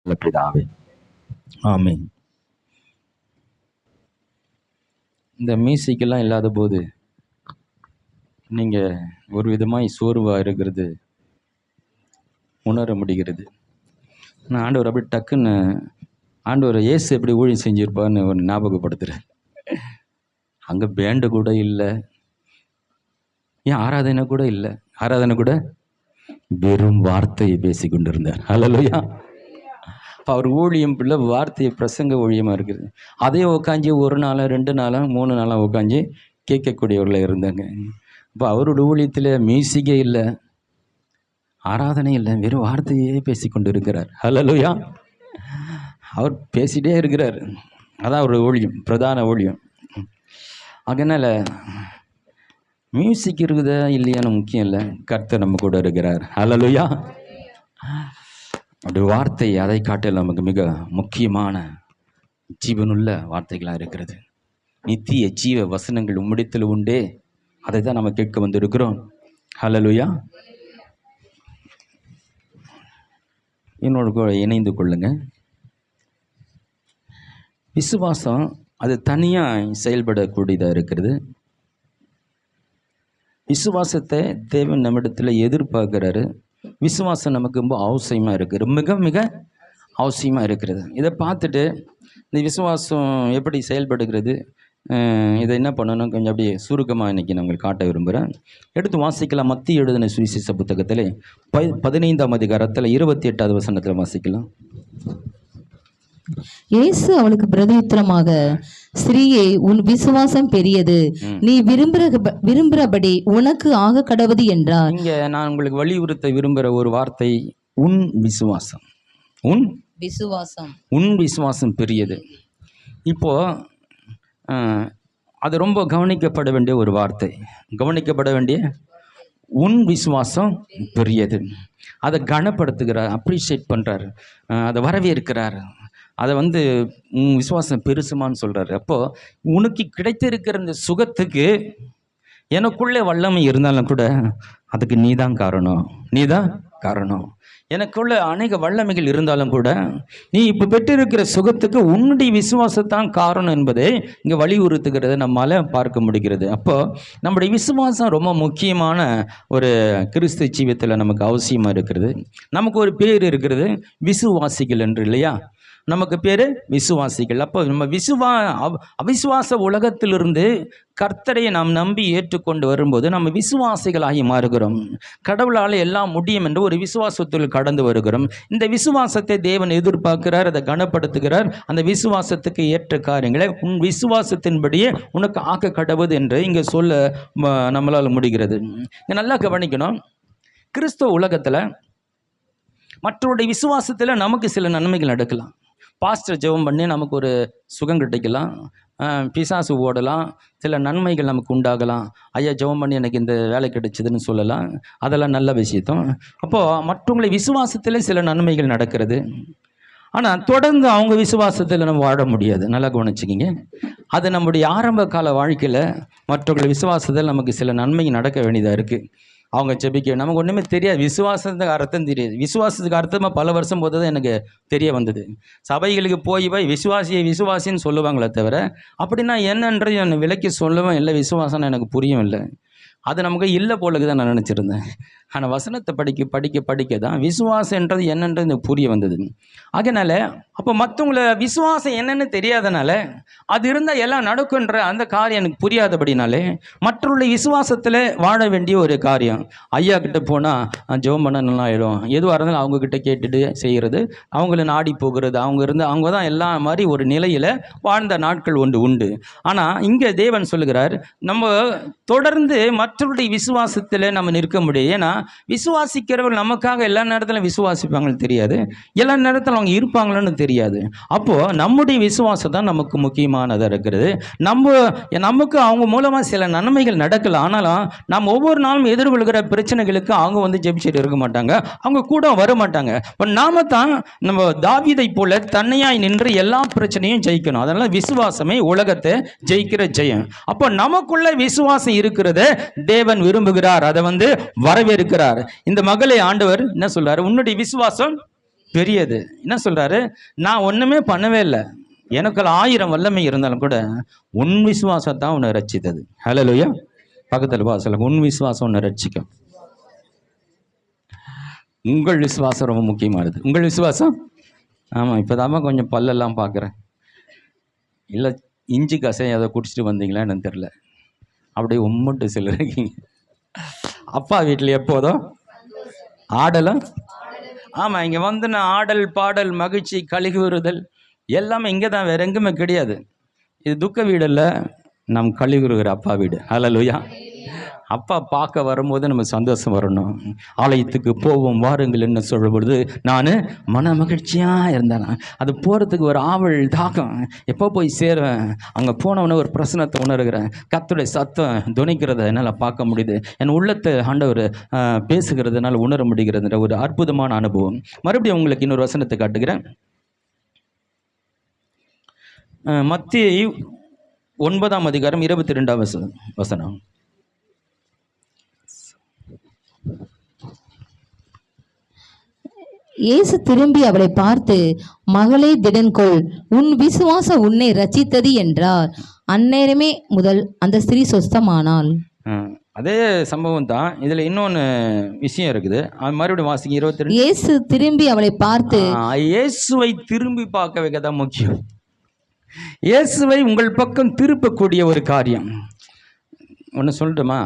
பிதாவே, ஆமென். இந்த மியூசிக்கெல்லாம் இல்லாத போது நீங்கள் ஒரு விதமாய் சோர்வாக இருக்கிறது உணர முடிகிறது. நான் ஆண்டவர் அப்படி டக்குன்னு ஆண்டவர் இயேசு எப்படி ஊழியம் செஞ்சுருப்பான்னு ஒரு ஞாபகப்படுத்துகிறேன். அங்கே பேண்டு கூட இல்லை, ஏன் ஆராதனை கூட இல்லை. ஆராதனை கூட வெறும் வார்த்தையை பேசி கொண்டிருந்தார். ஹல்லேலூயா. அவர் ஊழியம் பிள்ளை வார்த்தையை பிரசங்க ஊழியமாக இருக்குது. அதே உட்காந்து ஒரு நாளாக 2 நாளாக 3 நாளாக உட்காந்து கேட்கக்கூடியவர்களாக இருந்தாங்க. இப்போ அவரோட ஊழியத்தில் மியூசிக்கே இல்லை, ஆராதனை இல்லை, வெறும் வார்த்தையே பேசி கொண்டு இருக்கிறார். ஹல்லேலூயா. அவர் பேசிகிட்டே இருக்கிறார். அதான் அவரோட ஊழியம், பிரதான ஊழியம். அதனால் மியூசிக் இருக்குதா இல்லையான்னு முக்கியம் இல்லை, கர்த்தர் நம்ம கூட இருக்கிறார். ஹல்லேலூயா. அப்படி வார்த்தை அதை காட்டில் நமக்கு மிக முக்கியமான ஜீவனுள்ள வார்த்தைகளாக இருக்கிறது. நித்திய ஜீவ வசனங்கள் உம்மிடத்தில் உண்டே, அதை தான் நம்ம கேட்க வந்திருக்கிறோம். ஹல்லேலூயா. என்னோட இணைந்து கொள்ளுங்க. விசுவாசம் அது தனியாக செயல்படக்கூடியதாக இருக்கிறது. விசுவாசத்தை தேவன் நம்மிடத்தில் எதிர்பார்க்கிறாரு. விசுவாசம் நமக்கு ரொம்ப அவசியமாக இருக்குது, மிக மிக அவசியமாக இருக்கிறது. இதை பார்த்துட்டு இந்த விசுவாசம் எப்படி செயல்படுகிறது, இதை என்ன பண்ணணும் கொஞ்சம் அப்படியே சுருக்கமாக இன்றைக்கி நான் உங்களுக்கு காட்ட விரும்புகிறேன். எடுத்து வாசிக்கலாம். மத்திய எழுதின சுவிசேஷ புத்தகத்தில் 15ஆம் அதிகாரத்தில் 28வது வசனத்தில் வாசிக்கலாம். இயேசு அவளுக்கு பிரதியுத்தரமாக, ஸ்திரீயே, உன் விசுவாசம் பெரியது, நீ விரும்புகிறபடி உனக்கு ஆக கடவுது என்றார். இங்கே நான் உங்களுக்கு வலியுறுத்த விரும்புகிற ஒரு வார்த்தை, உன் விசுவாசம். உன் விசுவாசம், உன் விசுவாசம் பெரியது. இப்போது அது ரொம்ப கவனிக்கப்பட வேண்டிய ஒரு வார்த்தை. கவனிக்கப்பட வேண்டிய உன் விசுவாசம் பெரியது. அதை கனப்படுத்துகிறார், அப்ரிஷியேட் பண்ணுறார், அதை வரவேற்கிறார். அதை உன் விசுவாசம் பெருசுமான்னு சொல்கிறாரு. அப்போது உனக்கு கிடைத்திருக்கிற இந்த சுகத்துக்கு எனக்குள்ளே வல்லமை இருந்தாலும் கூட அதுக்கு நீ தான் காரணம், நீ தான் காரணம். எனக்குள்ள அநேக வல்லமைகள் இருந்தாலும் கூட நீ இப்போ பெற்றிருக்கிற சுகத்துக்கு உன்னுடைய விசுவாசத்தான் காரணம் என்பதை இங்கே வலியுறுத்துகிறத நம்மால் பார்க்க முடிகிறது. அப்போது நம்முடைய விசுவாசம் ரொம்ப முக்கியமான ஒரு கிறிஸ்து ஜீவியத்தில் நமக்கு அவசியமாக இருக்கிறது. நமக்கு ஒரு பேர் இருக்கிறது, விசுவாசிகள் என்று, இல்லையா? நமக்கு பேர் விசுவாசிகள். அப்போ நம்ம அவிசுவாச உலகத்திலிருந்து கர்த்தரை நாம் நம்பி ஏற்றுக்கொண்டு வரும்போது நம்ம விசுவாசிகளாகி மாறுகிறோம். கடவுளால் எல்லாம் முடியும் என்று ஒரு விசுவாசத்தில் கடந்து வருகிறோம். இந்த விசுவாசத்தை தேவன் எதிர்பார்க்கிறார், அதை கனப்படுத்துகிறார். அந்த விசுவாசத்துக்கு ஏற்ற காரியங்களை உன் விசுவாசத்தின்படியே உனக்கு ஆக்க கடவுது என்று இங்கே சொல்ல நம்மளால் முடிகிறது. இங்கே நல்லா கவனிக்கணும். கிறிஸ்துவ உலகத்தில் மற்றவருடைய விசுவாசத்தில் நமக்கு சில நன்மைகள் நடக்கலாம். பாஸ்டர் ஜெபம் பண்ணி நமக்கு ஒரு சுகம் கிடைக்கலாம், பிசாசு ஓடலாம், சில நன்மைகள் நமக்கு உண்டாகலாம். ஐயா ஜெபம் பண்ணி எனக்கு இந்த வேலை கிடைச்சதுன்னு சொல்லலாம், அதெல்லாம் நல்ல விஷயத்தான். அப்போது மற்றவங்களை விசுவாசத்தில் சில நன்மைகள் நடக்கிறது. ஆனால் தொடர்ந்து அவங்க விசுவாசத்தில் நம்ம வாழ முடியாது. நல்லா கவனிச்சுக்கிங்க. அது நம்முடைய ஆரம்ப கால வாழ்க்கையில் மற்றவங்களை விசுவாசத்தில் நமக்கு சில நன்மை நடக்க வேண்டியதாக இருக்குது. அவங்க ஜெபிக்க நமக்கு ஒன்றுமே தெரியாது, விசுவாசத்துக்கு அர்த்தம் தெரியாது. விசுவாசத்துக்கு அர்த்தமாக பல வருஷம் போது தான் எனக்கு தெரிய வந்தது. சபைகளுக்கு போய் விசுவாசின்னு சொல்லுவாங்களே தவிர அப்படின்னா என்னன்றது என்னை விலக்கி சொல்லவும் இல்லை, விசுவாசம்னு எனக்கு புரியும் இல்லை. அது நமக்கு இல்லை போலக்கு தான் நான் நினச்சிருந்தேன். ஆனால் வசனத்தை படிக்க தான் விசுவாசன்றது என்னன்றது எனக்கு புரிய வந்தது. அதனால் அப்போ மற்றவங்கள விசுவாசம் என்னென்னு தெரியாதனால அது இருந்தால் எல்லாம் நடக்குன்ற அந்த காரியம் எனக்கு புரியாதபடினாலே மற்றவருடைய விசுவாசத்தில் வாழ வேண்டிய ஒரு காரியம். ஐயா கிட்ட போனால் ஜெபம் பண்ண நல்லா ஆயிடும், எதுவாக இருந்தாலும் அவங்கக்கிட்ட கேட்டுட்டு செய்கிறது, அவங்கள நாடி போகிறது, அவங்க தான் எல்லா மாதிரி ஒரு நிலையில் வாழ்ந்த நாட்கள் உண்டு. ஆனால் இங்கே தேவன் சொல்லுகிறார், நம்ம தொடர்ந்து மற்றவருடைய விசுவாசத்தில் நம்ம நிற்க முடியும். ஏன்னா விசுவாசிக்கிறவர்கள் நமக்காக எல்லா நேரத்திலும் விசுவாசிப்பாங்கன்னு தெரியாது, எல்லா நேரத்தில் அவங்க இருப்பாங்களன்னு தெரியாது. அப்போது நம்முடைய விசுவாசம் தான் நமக்கு முக்கியமானதாக இருக்கிறது. நமக்கு அவங்க மூலமாக சில நன்மைகள் நடக்கலாம். ஆனாலும் நம்ம ஒவ்வொரு நாளும் எதிர்கொள்கிற பிரச்சனைகளுக்கு அவங்க ஜெபிச்சுட்டு இருக்க மாட்டாங்க, அவங்க கூட வர மாட்டாங்க. இப்போ நாம தான் நம்ம தாவீதை போல தன்னையாய் நின்று எல்லா பிரச்சனையும் ஜெயிக்கணும். அதனால விசுவாசமே உலகத்தை ஜெயிக்கிற ஜெயம். அப்போ நமக்குள்ள விசுவாசம் இருக்கிறத தேவன் விரும்புகிறார், அதை வரவேற்கிறார். இந்த மகளை ஆண்டவர் என்ன சொல்றாரு, உன்னுடைய விசுவாசம் பெரியது. என்ன சொல்றாரு? நான் ஒண்ணுமே பண்ணவே இல்லை, எனக்குள்ள 1000 வல்லமை இருந்தாலும் கூட உன் விசுவாசம் தான் உன்னை ரட்சித்தது. ஹல்லேலூயா. பக்கத்தில் சொல்லுங்க, உன் விசுவாசம் உன்னை ரட்சிக்கும். உங்கள் விசுவாசம் ரொம்ப முக்கியமானது. உங்கள் விசுவாசம். ஆமாம், இப்போதாம்மா கொஞ்சம் பல்லெல்லாம் பார்க்குறேன். இல்லை இஞ்சி கசையை அதை குடிச்சிட்டு வந்தீங்களா என்னன்னு தெரில, அப்படியே உம்முட்டு சிலருக்கீங்க. அப்பா வீட்டில் எப்போதும் ஆடலும். ஆமாம், இங்கே வந்து நான் ஆடல் பாடல் மகிழ்ச்சி கழிவுறுதல் எல்லாமே இங்கே தான், வேற எங்குமே கிடையாது. இது துக்க வீடு இல்லை, நம் கழிவுறுகிற அப்பா வீடு. ஹல்லேலூயா. அப்பா பார்க்க வரும்போது நம்ம சந்தோஷம் வரணும். ஆலயத்துக்கு போவோம் வாருங்கள் என்ன சொல்லும் பொழுது நான் மன மகிழ்ச்சியாக இருந்தேன். அது போகிறதுக்கு ஒரு ஆவல் தாக்கம், எப்போ போய் சேருவேன். அங்கே போனவொன்னே ஒரு பிரசனத்தை உணர்கிறேன், கர்த்தருடைய சத்தம் துணிக்கிறத என்னால் பார்க்க முடியுது, என் உள்ளத்தை ஆண்டவர் பேசுகிறது என்னால் உணர முடிகிறதுன்ற ஒரு அற்புதமான அனுபவம். மறுபடியும் உங்களுக்கு இன்னொரு வசனத்தை காட்டுகிறேன். மத்தேயு 9ஆம் அதிகாரம் 22ஆம் வசனம். இயேசு திரும்பி அவளை பார்த்து, மகளே திடன்கொள், உன் விசுவாசம் உன்னை ரட்சித்தது என்றார். அந்நேரமே முதல் அந்த ஸ்திரீ சொஸ்தமானாள். அதே சம்பவம் தான். இதுல இன்னொன்று விஷயம் இருக்குது, மறுபடியும் வாசிங்க 22. இயேசு திரும்பி அவளை பார்த்து, இயேசுவை திரும்பி பார்க்க வைக்க தான் முக்கியம். இயேசுவை உங்கள் பக்கம் திருப்பக்கூடிய ஒரு காரியம். ஒன்று சொல்லட்டுமா?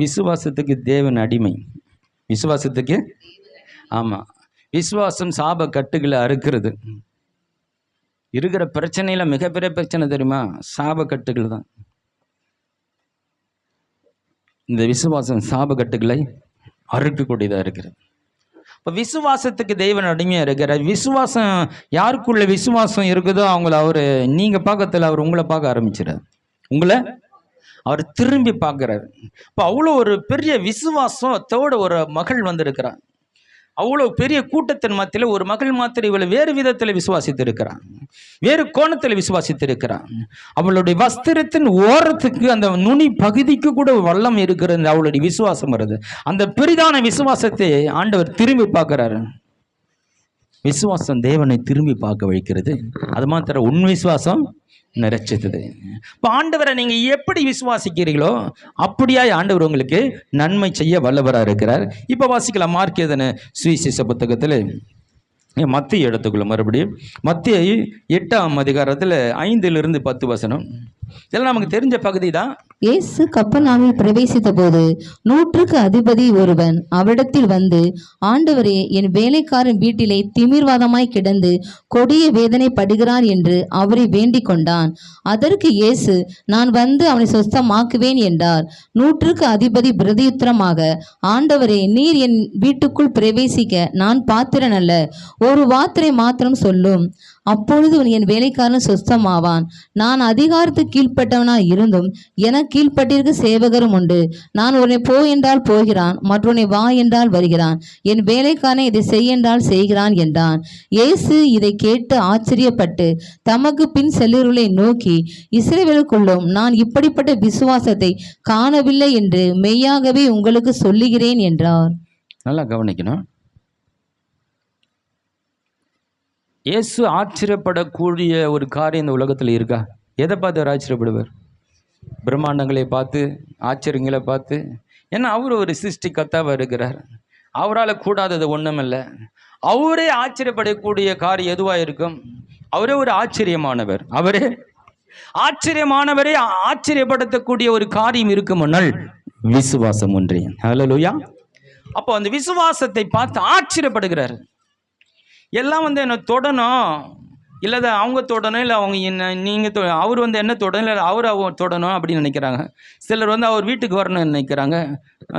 விசுவாசத்துக்கு தேவன் அடிமை. விசுவாசத்துக்கு, ஆமாம், விசுவாசம் சாப கட்டுகளை அறுக்கிறது. இருக்கிற பிரச்சனையில மிகப்பெரிய பிரச்சனை தெரியுமா? சாப கட்டுகள் தான். இந்த விசுவாசம் சாப கட்டுகளை அறுக்கக்கூடியதாக இருக்கிறது. இப்போ விசுவாசத்துக்கு தேவன் அடிமையாக இருக்கிறார். விசுவாசம் யாருக்குள்ள விசுவாசம் இருக்குதோ அவங்கள அவர், நீங்கள் பார்க்கறதில்ல, அவர் உங்களை பார்க்க ஆரம்பிச்சிடார். உங்களை அவர் திரும்பி பார்க்குறாரு. இப்போ அவ்வளோ ஒரு பெரிய விசுவாசத்தோட ஒரு மகள் வந்திருக்கிறார். அவ்வளோ பெரிய கூட்டத்தின் மத்தியில் ஒரு மகள் மாத்திரம் இவளை வேறு விதத்தில் விசுவாசித்து இருக்கிறான், வேறு கோணத்தில் விசுவாசித்து இருக்கிறான். அவளுடைய வஸ்திரத்தின் ஓரத்துக்கு அந்த நுனி பகுதிக்கு கூட வல்லம் இருக்கிறது அவளுடைய விசுவாசம் வருது. அந்த பெரிதான விசுவாசத்தை ஆண்டவர் திரும்பி பார்க்கிறாரு. விசுவாசம் தேவனை திரும்பி பார்க்க வைக்கிறது. அது மாத்திரம் உன் விசுவாசம் நிறைச்சது. இப்போ ஆண்டவரை நீங்க எப்படி விசுவாசிக்கிறீங்களோ அப்படியாய் ஆண்டவர் உங்களுக்கு நன்மை செய்ய வல்லவராக இருக்கிறார். இப்போ வாசிக்கலாம் மார்க் எழுதின சுவிசேஷ புத்தகத்தில் மத்திய எடுத்துக்குள்ள மறுபடியும் மத்திய 8ஆம் அதிகாரத்தில் 5 to 10 வசனம். இதெல்லாம் நமக்கு தெரிஞ்ச பகுதி தான். இயேசு கப்பர்நாமில் பிரவேசித்த போது 100க்கு அதிபதி ஒருவன் அவரிடத்தில் வந்து, ஆண்டவரே, என் வேலைக்காரன் வீட்டிலே திமிர்வாதமாய் கிடந்து கொடிய வேதனை படுகிறான் என்று அவரை வேண்டிக் கொண்டான். அதற்கு இயேசு, நான் வந்து அவனை சொஸ்தமாக்குவேன் என்றார். 100க்கு அதிபதி பிரதியுத்தரமாக, ஆண்டவரே, நீர் என் வீட்டுக்குள் பிரவேசிக்க நான் பாத்திரன் அல்ல, ஒரு வார்த்தை மாத்திரம் சொல்லும், அப்பொழுது என் வேலைக்காரன் சொஸ்தமாவான். நான் அதிகாரத்துக்கு கீழ்ப்பட்டவனாய் இருந்தும் என கீழ்ப்பட்டிருக்க சேவகரும் உண்டு. நான் உன்னை போ என்றால் போகிறான், மற்றொன்னை வா என்றால் வருகிறான், என் வேலைக்காரன் இதை செய் என்றால் செய்கிறான் என்றான். இயேசு இதை கேட்டு ஆச்சரியப்பட்டு தமக்கு பின் செல்லுகிறவர்களை நோக்கி, இஸ்ரவேலுக்குள்ளும் நான் இப்படிப்பட்ட விசுவாசத்தை காணவில்லை என்று மெய்யாகவே உங்களுக்கு சொல்லுகிறேன் என்றார். நல்லா கவனிக்கணும். இயேசு ஆச்சரியப்படக்கூடிய ஒரு காரியம் இந்த உலகத்தில் இருக்கா? எதை பார்த்து அவர் ஆச்சரியப்படுவார்? பிரம்மாண்டங்களை பார்த்து, ஆச்சரியங்களை பார்த்து. ஏன்னா அவர் ஒரு சிருஷ்டி கர்த்தாவாக இருக்கிறார். அவரால் கூடாதது ஒன்றுமில்லை. அவரே ஆச்சரியப்படக்கூடிய காரியம் எதுவாக இருக்கும்? அவரே ஒரு ஆச்சரியமானவர். அவரே ஆச்சரியமானவரே ஆச்சரியப்படுத்தக்கூடிய ஒரு காரியம் இருக்குமுன்னால் விசுவாசம் ஒன்றே. ஹல்லேலூயா. அப்போ அந்த விசுவாசத்தை பார்த்து ஆச்சரியப்படுகிறார். எல்லாம் வந்து என்னை தொடணும், இல்லை அவங்க தொடணும், இல்லை அவங்க என்ன நீங்கள் அவர் வந்து என்ன தொடணும், இல்லை அவர் தொடணும் அப்படின்னு நினைக்கிறாங்க. சிலர் வந்து அவர் வீட்டுக்கு வரணும்னு நினைக்கிறாங்க.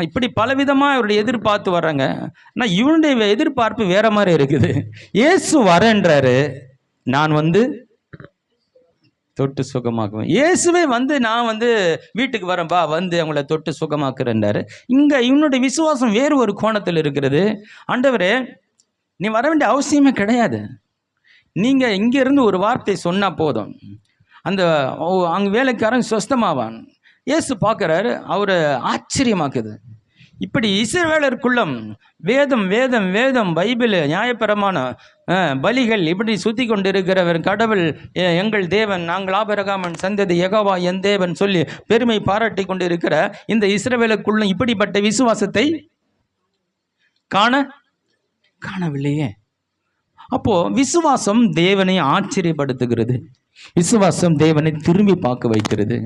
இப்படி பலவிதமாக அவருடைய எதிர்பார்த்து வர்றாங்க. ஆனால் இவனுடைய எதிர்பார்ப்பு வேற மாதிரி இருக்குது. இயேசு வரேன்றாரு, நான் வந்து தொட்டு சுகமாக்குவேன். இயேசுவே வந்து நான் வந்து வீட்டுக்கு வரேன்பா, வந்து அவங்கள தொட்டு சுகமாக்குறேன்றாரு. இங்கே இவனுடைய விசுவாசம் வேறு ஒரு கோணத்தில் இருக்கிறது. ஆண்டவரே, நீ வர வேண்டிய அவசியமே கிடையாது, நீங்கள் இங்கேருந்து ஒரு வார்த்தை சொன்னால் போதும், அந்த அங்கே வேலைக்காரன் சொஸ்தமாவான். இயேசு பார்க்குறாரு, அவரை ஆச்சரியமாக்குது. இப்படி இஸ்ரவேலருக்குள்ளும் வேதம் வேதம் வேதம் பைபிள் நியாயப்பிரமாணம் பலிகள் இப்படி சுத்தி கொண்டிருக்கிறவர் கடவுள் எங்கள் தேவன், நாங்கள் ஆபிரகாமின் சந்ததி, யெகோவா என் தேவன் சொல்லி பெருமை பாராட்டி கொண்டிருக்கிற இந்த இஸ்ரவேலுக்குள்ளும் இப்படிப்பட்ட விசுவாசத்தை காணவில்லையே. அப்போ விசுவாசம் தேவனை ஆச்சரியப்படுத்துகிறது. விசுவாசம் தேவனை திரும்பி பார்க்க வைக்கிறது.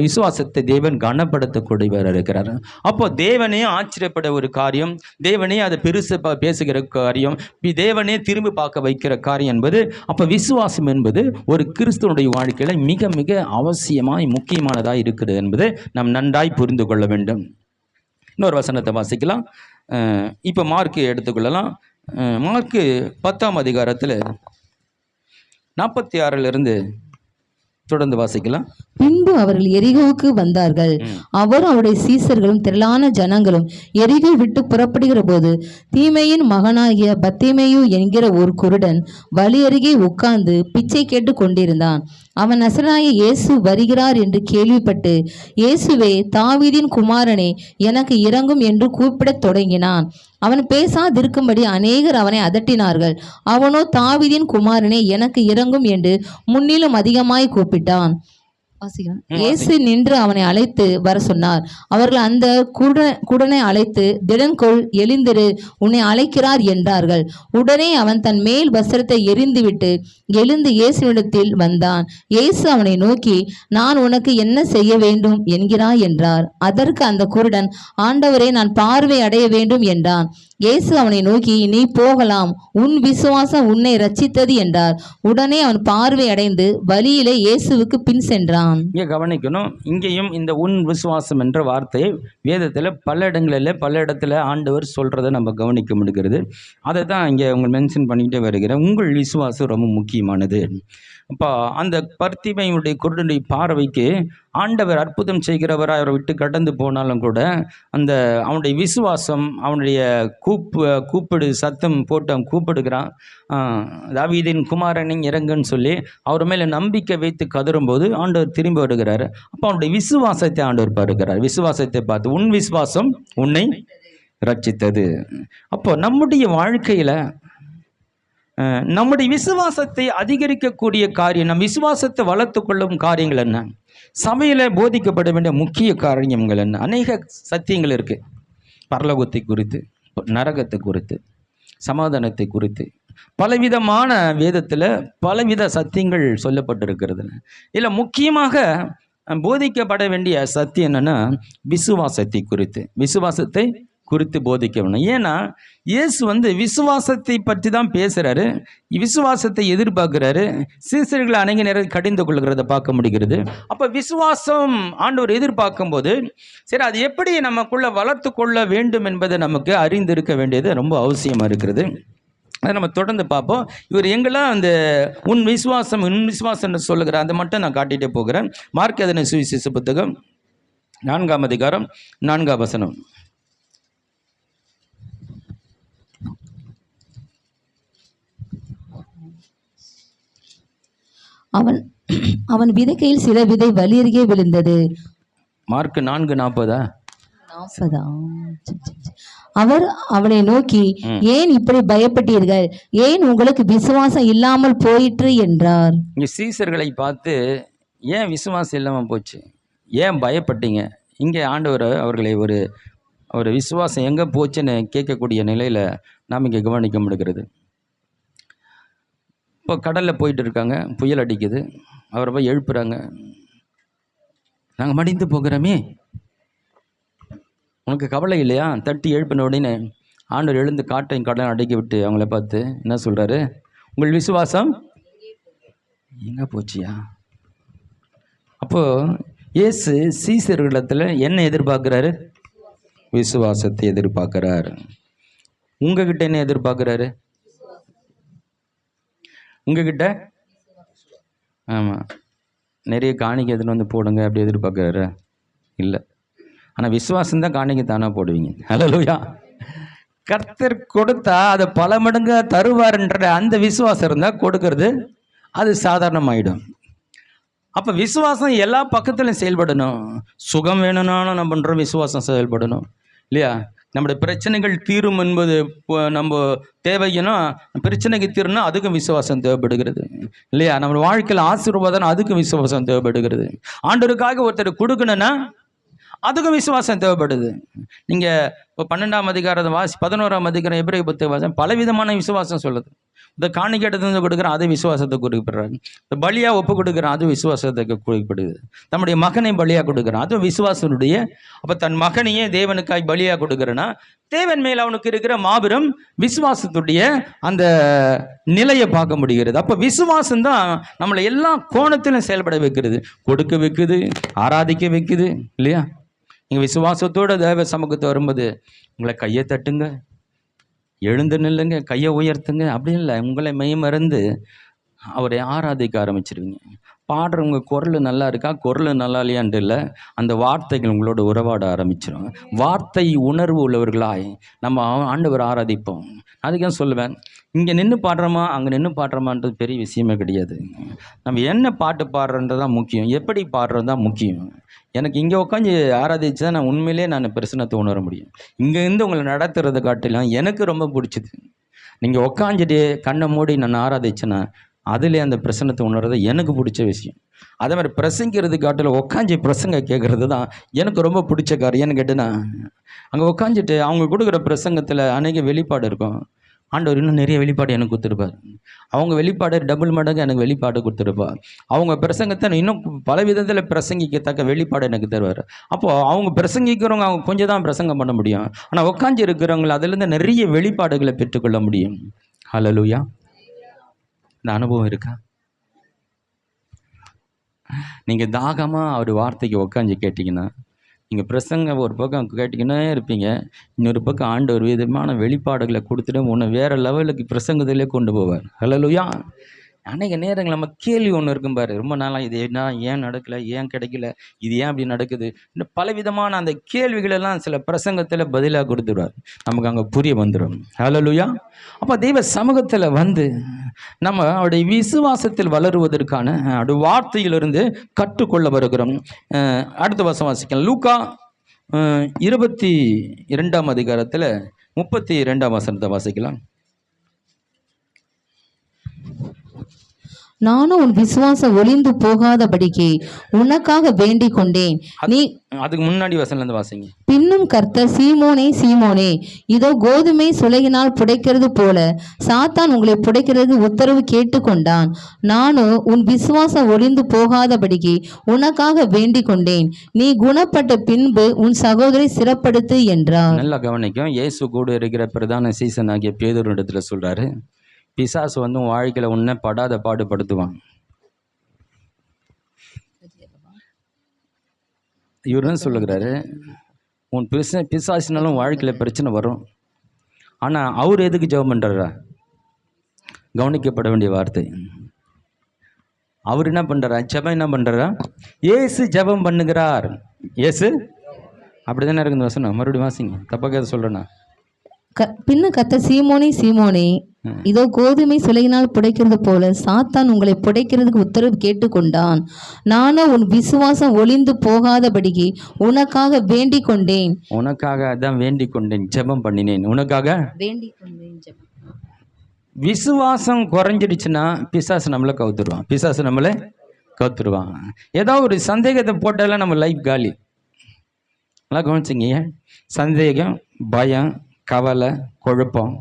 விசுவாசத்தை தேவன் கனப்படுத்தக்கூடியவர் இருக்கிறார். அப்போ தேவனே ஆச்சரியப்பட ஒரு காரியம், தேவனே அதை பெருசு பேசுகிற காரியம், தேவனே திரும்பி பார்க்க வைக்கிற காரியம் என்பது, அப்போ விசுவாசம் என்பது ஒரு கிறிஸ்துவனுடைய வாழ்க்கையில் மிக மிக அவசியமாய் முக்கியமானதாக இருக்கிறது என்பதை நாம் நன்றாய் புரிந்து கொள்ள வேண்டும். இன்னொரு வசனத்தை வாசிக்கலாம். இப்போ மார்க்கு எடுத்துக்கொள்ளலாம். மார்க்கு 10ஆம் அதிகாரத்தில் 46 தொடர்ந்து வாசிக்கலாம். பின்பு அவர்கள் எரிகோவுக்கு வந்தார்கள். அவரும் அவருடைய சீசர்களும் திரளான ஜனங்களும் எரிகோ விட்டு புறப்படுகிற போது தீமையின் மகனாகிய பத்தேமேயு என்கிற ஒரு குருடன் வழி அருகே உட்கார்ந்து பிச்சை கேட்டு கொண்டிருந்தான். அவன் நசரேயனாகிய இயேசு வருகிறார் என்று கேள்விப்பட்டு, இயேசுவே, தாவீதின் குமாரனே, எனக்கு இரங்கும் என்று கூப்பிடத் தொடங்கினான். அவன் பேசாதிருக்கும்படி அநேகர் அவனை அதட்டினார்கள். அவனோ, தாவீதின் குமாரனே, எனக்கு இரங்கும் என்று முன்னிலும் அதிகமாய் கூப்பிட்டான். இயேசு நின்று அவனை அழைத்து வர சொன்னார். அவர்கள் அந்த குருடனை அழைத்து, திடன்கொள், எழுந்திரு, உன்னை அழைக்கிறார் என்றார்கள். உடனே அவன் தன் மேல் வஸ்திரத்தை எறிந்துவிட்டு எழுந்து இயேசுவிடத்தில் வந்தான். இயேசு அவனை நோக்கி, நான் உனக்கு என்ன செய்ய வேண்டும் என்கிறாய் என்றார். அதற்கு அந்த குருடன், ஆண்டவரே, நான் பார்வை அடைய வேண்டும் என்றான். இயேசு அவனை நோக்கி, நீ போகலாம், உன் விசுவாசம் உன்னை ரட்சித்தது என்றார். உடனே அவன் பார்வை அடைந்து வழியிலே இயேசுவுக்கு பின் சென்றான். இங்கே கவனிக்கணும். இங்கேயும் இந்த உன் விசுவாசம் என்ற வார்த்தையை வேதத்தில் பல இடத்துல ஆண்டவர் சொல்கிறத நம்ம கவனிக்க முடிகிறது. அதை தான் இங்கே உங்கள் மென்ஷன் பண்ணிக்கிட்டே வருகிறேன். உங்கள் விசுவாசம் ரொம்ப முக்கியமானது. அப்போ அந்த பர்த்திமையுடைய குருடனுடைய பார்வைக்கு ஆண்டவர் அற்புதம் செய்கிறவராக அவரை விட்டு கடந்து போனாலும் கூட அந்த அவனுடைய விசுவாசம், அவனுடைய கூப்பிடு சத்தம் போட்டு அவன் கூப்பிடுகிறான், தாவீதின் குமாரனின் இறங்குன்னு சொல்லி அவர் மேலே நம்பிக்கை வைத்து கதறும்போது ஆண்டவர் திரும்பி வருகிறார். அப்போ அவனுடைய விசுவாசத்தை ஆண்டவர் பாருகிறார். விசுவாசத்தை பார்த்து, உன் விசுவாசம் உன்னை ரட்சித்தது. அப்போ நம்முடைய வாழ்க்கையில் நம்முடைய விசுவாசத்தை அதிகரிக்கக்கூடிய காரியம், நம் விசுவாசத்தை வளர்த்து கொள்ளும் காரியங்கள் என்ன, சபையில் போதிக்கப்பட வேண்டிய முக்கிய காரியங்கள் என்ன? அநேக சத்தியங்கள் இருக்குது. பரலோகத்தை குறித்து, நரகத்தை குறித்து, சமாதானத்தை குறித்து பலவிதமான வேதத்தில் பலவித சத்தியங்கள் சொல்லப்பட்டிருக்கிறது. இதில் முக்கியமாக போதிக்கப்பட வேண்டிய சத்தியம் என்னென்னா விசுவாசத்தை குறித்து போதிக்க வேணும். ஏன்னா இயேசு விசுவாசத்தை பற்றி தான் பேசுகிறாரு, விசுவாசத்தை எதிர்பார்க்கிறாரு. சீசர்கள் அநேக நேரம் கடிந்து கொள்கிறத பார்க்க முடிகிறது. அப்போ விசுவாசம் ஆண்டவர் எதிர்பார்க்கும் போது சரி, அது எப்படி நமக்குள்ளே வளர்த்து கொள்ள வேண்டும் என்பதை நமக்கு அறிந்திருக்க வேண்டியது ரொம்ப அவசியமாக இருக்கிறது. அதை நம்ம தொடர்ந்து பார்ப்போம். இவர் எங்கெல்லாம் அந்த உன் விசுவாசம் சொல்லுகிற அதை மட்டும் நான் காட்டிகிட்டே போகிறேன். மார்க் எழுதின சுவிசேஷ புத்தகம் 4ஆம் அதிகாரம் 4ஆம் வசனம். அவன் விதைக்கையில் சில விதை வலியருகே விழுந்தது. மார்க் 4:40. அவர் அவனை நோக்கி, ஏன் இப்படி பயப்பட்டீர்கள்? ஏன் உங்களுக்கு விசுவாசம் இல்லாமல் போயிற்று என்றார். இங்கே சீசர்களை பார்த்து ஏன் விசுவாசம் இல்லாமல் போச்சு, ஏன் பயப்பட்டீங்க? இங்கே ஆண்டவர் அவர்களை ஒரு விசுவாசம் எங்கே போச்சுன்னு கேட்கக்கூடிய நிலையில் நாம் இங்கே கவனிக்க முடிகிறது. இப்போ கடலில் போயிட்டு இருக்காங்க, புயல் அடிக்குது, அவரை போய் எழுப்புறாங்க. நாங்கள் மடிந்து போகிறோமே, உனக்கு கவலை இல்லையா? தட்டி எழுப்பின உடனே ஆண்டவர் எழுந்து காட்டையும் கடலை அடக்கி விட்டு அவங்கள பார்த்து என்ன சொல்கிறாரு? உங்கள் விசுவாசம் எங்கே போச்சியா? அப்போது இயேசு சீசர்களிடத்தில் என்ன எதிர்பார்க்குறாரு? விசுவாசத்தை எதிர்பார்க்குறாரு. உங்ககிட்ட என்ன எதிர்பார்க்குறாரு? உங்ககிட்ட ஆமாம், நிறைய காணிக்கை எதுன்னு போடுங்க அப்படி எதிர்பார்க்குறாரு? இல்லை. ஆனால் விசுவாசம் தான் காணிக்கை தானாக போடுவீங்க. ஹல்லேலூயா. கர்த்தர் கொடுத்தா அதை பல மடங்கு தருவார்ன்ற அந்த விசுவாசம் இருந்தால் கொடுக்கறது அது சாதாரணமாயிடும். அப்போ விசுவாசம் எல்லா பக்கத்துலையும் செயல்படணும். சுகம் வேணும்னாலும் நம்ம பண்ணுறோம், விசுவாசம் செயல்படணும் இல்லையா? நம்முடைய பிரச்சனைகள் தீரும் என்பது நம்ம தேவைன்னா, பிரச்சனைக்கு தீரும்னா அதுக்கும் விசுவாசம் தேவைப்படுகிறது இல்லையா? நம்ம வாழ்க்கையில் ஆசீர்வாதம் அதுக்கும் விசுவாசம் தேவைப்படுகிறது. ஆண்டவருக்காக ஒருத்தர் கொடுக்கணும்னா அதுக்கும் விசுவாசம் தேவைப்படுது. நீங்கள் இப்போ 12ஆம் அதிகாரத்தை 11ஆம் அதிகாரம் எபிரேய புத்தகம் பலவிதமான விசுவாசம் சொல்லுது. இந்த காணிக்கையிட்ட கொடுக்குறேன், அது விசுவாசத்தை குறிப்பிடுறாரு. இந்த பலியாக ஒப்பு கொடுக்குறேன், அது விசுவாசத்தை குறிப்பிடுது. தம்முடைய மகனை பலியாக கொடுக்குறான், அது விசுவாசனுடைய. அப்போ தன் மகனையே தேவனுக்காய் பலியாக கொடுக்குறேன்னா தேவன் மேல் அவனுக்கு இருக்கிற மாபெரும் விசுவாசத்துடைய அந்த நிலையை பார்க்க முடிகிறது. அப்போ விசுவாசம் தான் நம்மளை எல்லா கோணத்திலும் செயல்பட வைக்கிறது, கொடுக்க வைக்குது, ஆராதிக்க வைக்குது இல்லையா? நீங்கள் விசுவாசத்தோட தேவ சமூகத்தை வரும்போது உங்களை கையை தட்டுங்க, எழுந்து நில்லுங்க, கையை உயர்த்துங்க, அப்படி இல்லை, உங்களை மெய்மறந்து அவரை ஆராதிக்க ஆரம்பிச்சிருவீங்க. பாடுறவங்க குரல் நல்லா இருக்கா, குரல் நல்லா இல்லையான்ட்டு இல்லை, அந்த வார்த்தைகள் உங்களோட உறவாட ஆரம்பிச்சிடும். வார்த்தை உணர்வு உள்ளவர்களாய் நம்ம ஆண்டவர் ஆராதிப்போம். அதுக்காக சொல்லுவேன், இங்கே நின்று பாடுறோமா அங்கே நின்று பாடுறோமான்றது பெரிய விஷயமே கிடையாது. நம்ம என்ன பாட்டு பாடுறோன்றது தான் முக்கியம், எப்படி பாடுறது தான் முக்கியம். எனக்கு இங்கே உட்காந்து ஆராதிச்சு தான் நான் உண்மையிலே நான் பிரச்சனத்தை உணர முடியும். இங்கே இருந்து உங்களை நடத்துறதை காட்டிலும் எனக்கு ரொம்ப பிடிச்சிது நீங்கள் உட்காந்துட்டு கண்ணை மூடி நான் ஆராதிச்சேன்னா அதிலே அந்த பிரசனத்தை உணர்றது எனக்கு பிடிச்ச விஷயம். அதே மாதிரி பிரசங்கிறது காட்டில் உட்காந்து பிரசங்க கேட்குறது தான் எனக்கு ரொம்ப பிடிச்ச காரியம். ஏன்னு கேட்டேன்னா அங்கே உட்காந்துட்டு அவங்க கொடுக்குற பிரசங்கத்தில் அநேக வெளிப்பாடு இருக்கும். ஆண்டவர் இன்னும் நிறைய வெளிப்பாடு எனக்கு கொடுத்துருப்பார். அவங்க வெளிப்பாடு டபுள் மடங்கு எனக்கு வெளிப்பாடு கொடுத்துருப்பார். அவங்க பிரசங்கத்தை இன்னும் பல விதத்தில் பிரசங்கிக்கத்தக்க வெளிப்பாடு எனக்கு தருவார். அப்போது அவங்க பிரசங்கிக்கிறவங்க அவங்க கொஞ்சம் தான் பிரசங்கம் பண்ண முடியும், ஆனால் உட்காந்து இருக்கிறவங்களை அதிலேருந்து நிறைய வெளிப்பாடுகளை பெற்றுக்கொள்ள முடியும். ஹல்லேலூயா. இந்த அனுபவம் இருக்கா? நீங்கள் தாகமாக அவர் வார்த்தைக்கு உட்காந்து கேட்டிங்கன்னா, நீங்கள் பிரசங்க ஒரு பக்கம் கேட்டிங்கன்னா இருப்பீங்க, இன்னொரு பக்கம் ஆண்டவர் விதமான வெளிப்பாடுகளை கொடுத்துட்டு உன்னை வேறு லெவலுக்கு பிரசங்கத்திலே கொண்டு போவார். ஹல்லேலூயா. அநேக நேரங்கள் நம்ம கேள்வி ஒன்று இருக்கும் பாரு, ரொம்ப நாளாக இது என்ன, ஏன் நடக்கலை, ஏன் கிடைக்கல, இது ஏன் அப்படி நடக்குது, இன்னும் பலவிதமான அந்த கேள்விகளெல்லாம் சில பிரசங்கத்தில் பதிலாக கொடுத்துடுவார், நமக்கு அங்கே புரிய வந்துடும். ஹல்லேலூயா. அப்போ தெய்வ சமூகத்தில் வந்து நம்ம அவருடைய விசுவாசத்தில் வளருவதற்கான அவருடைய வார்த்தையிலிருந்து கற்றுக்கொள்ள வருகிறோம். அடுத்த வசனம் வாசிக்கலாம். லூக்கா 22ஆம் அதிகாரத்தில் 32ஆம் வசனத்தை வாசிக்கலாம். நானும் உன் விசுவாசம் ஒளிந்து போகாதபடிக்கு உனக்காக வேண்டிக் கொண்டேன். நீ அதுக்கு முன்னாடி வசனம்ல வாசிங்க. பின்னும் கர்த்தர், சீமோனே சீமோனே, இதோ கோதுமை சுளையினால் புடைக்கிறது போல சாத்தான் உங்களை புடைக்கிறது உத்தரவு கேட்டுக்கொண்டான். நானும் உன் விசுவாசம் ஒளிந்து போகாதபடிக்கு உனக்காக வேண்டிக் கொண்டேன். நீ குணப்பட்ட பின்பு உன் சகோதரி சிறப்படுத்து என்றார். நல்லா கவனிக்கும். இயேசு கூட இருக்கிற பிரதான சீசன் ஆகிய பேதுரு இடத்துல சொல்றாரு, பிசாசு வந்து உன் வாழ்க்கையில் உன்னை படாத பாடுபடுத்துவான். இவர் தான் சொல்லுகிறாரு, உன் பிசாசினாலும் வாழ்க்கையில் பிரச்சனை வரும். ஆனால் அவர் எதுக்கு ஜெபம் பண்ணுறாரா? கவனிக்கப்பட வேண்டிய வார்த்தை. அவர் என்ன பண்ணுறாரா? ஜெபம் என்ன பண்ணுறாரா? ஏசு ஜெபம் பண்ணுகிறார். ஏசு அப்படி தானே இருக்குது வசனம். மறுபடியும் வாசிங்க, தப்பாக சொல்கிறேன்னா. பின்ன கர்த்தர், சீமோனே சீமோனே, இதோ கோதுமை சுளையினால் புடைக்கிறது போல சாத்தான் உங்களை புடைக்கிறதுக்கு உத்தரவு கேட்டுக்கொண்டான். நானும் உன் விசுவாசம் ஒளிந்து போகாதபடிக்கு உனக்காக வேண்டிக் கொண்டேன். உனக்காக அதான் வேண்டிக் கொண்டேன், ஜெபம் பண்ணினேன், உனக்காக வேண்டிக் கொண்டேன். விசுவாசம் குறைஞ்சிடுச்சுன்னா பிசாசு நம்மளை கவுத்துருவான். ஏதோ ஒரு சந்தேகத்தை போட்டாலும் நம்ம லைஃப் காலி. நல்லா கவனிச்சிங்க. சந்தேகம், பயம், கவலை, குழப்பம்,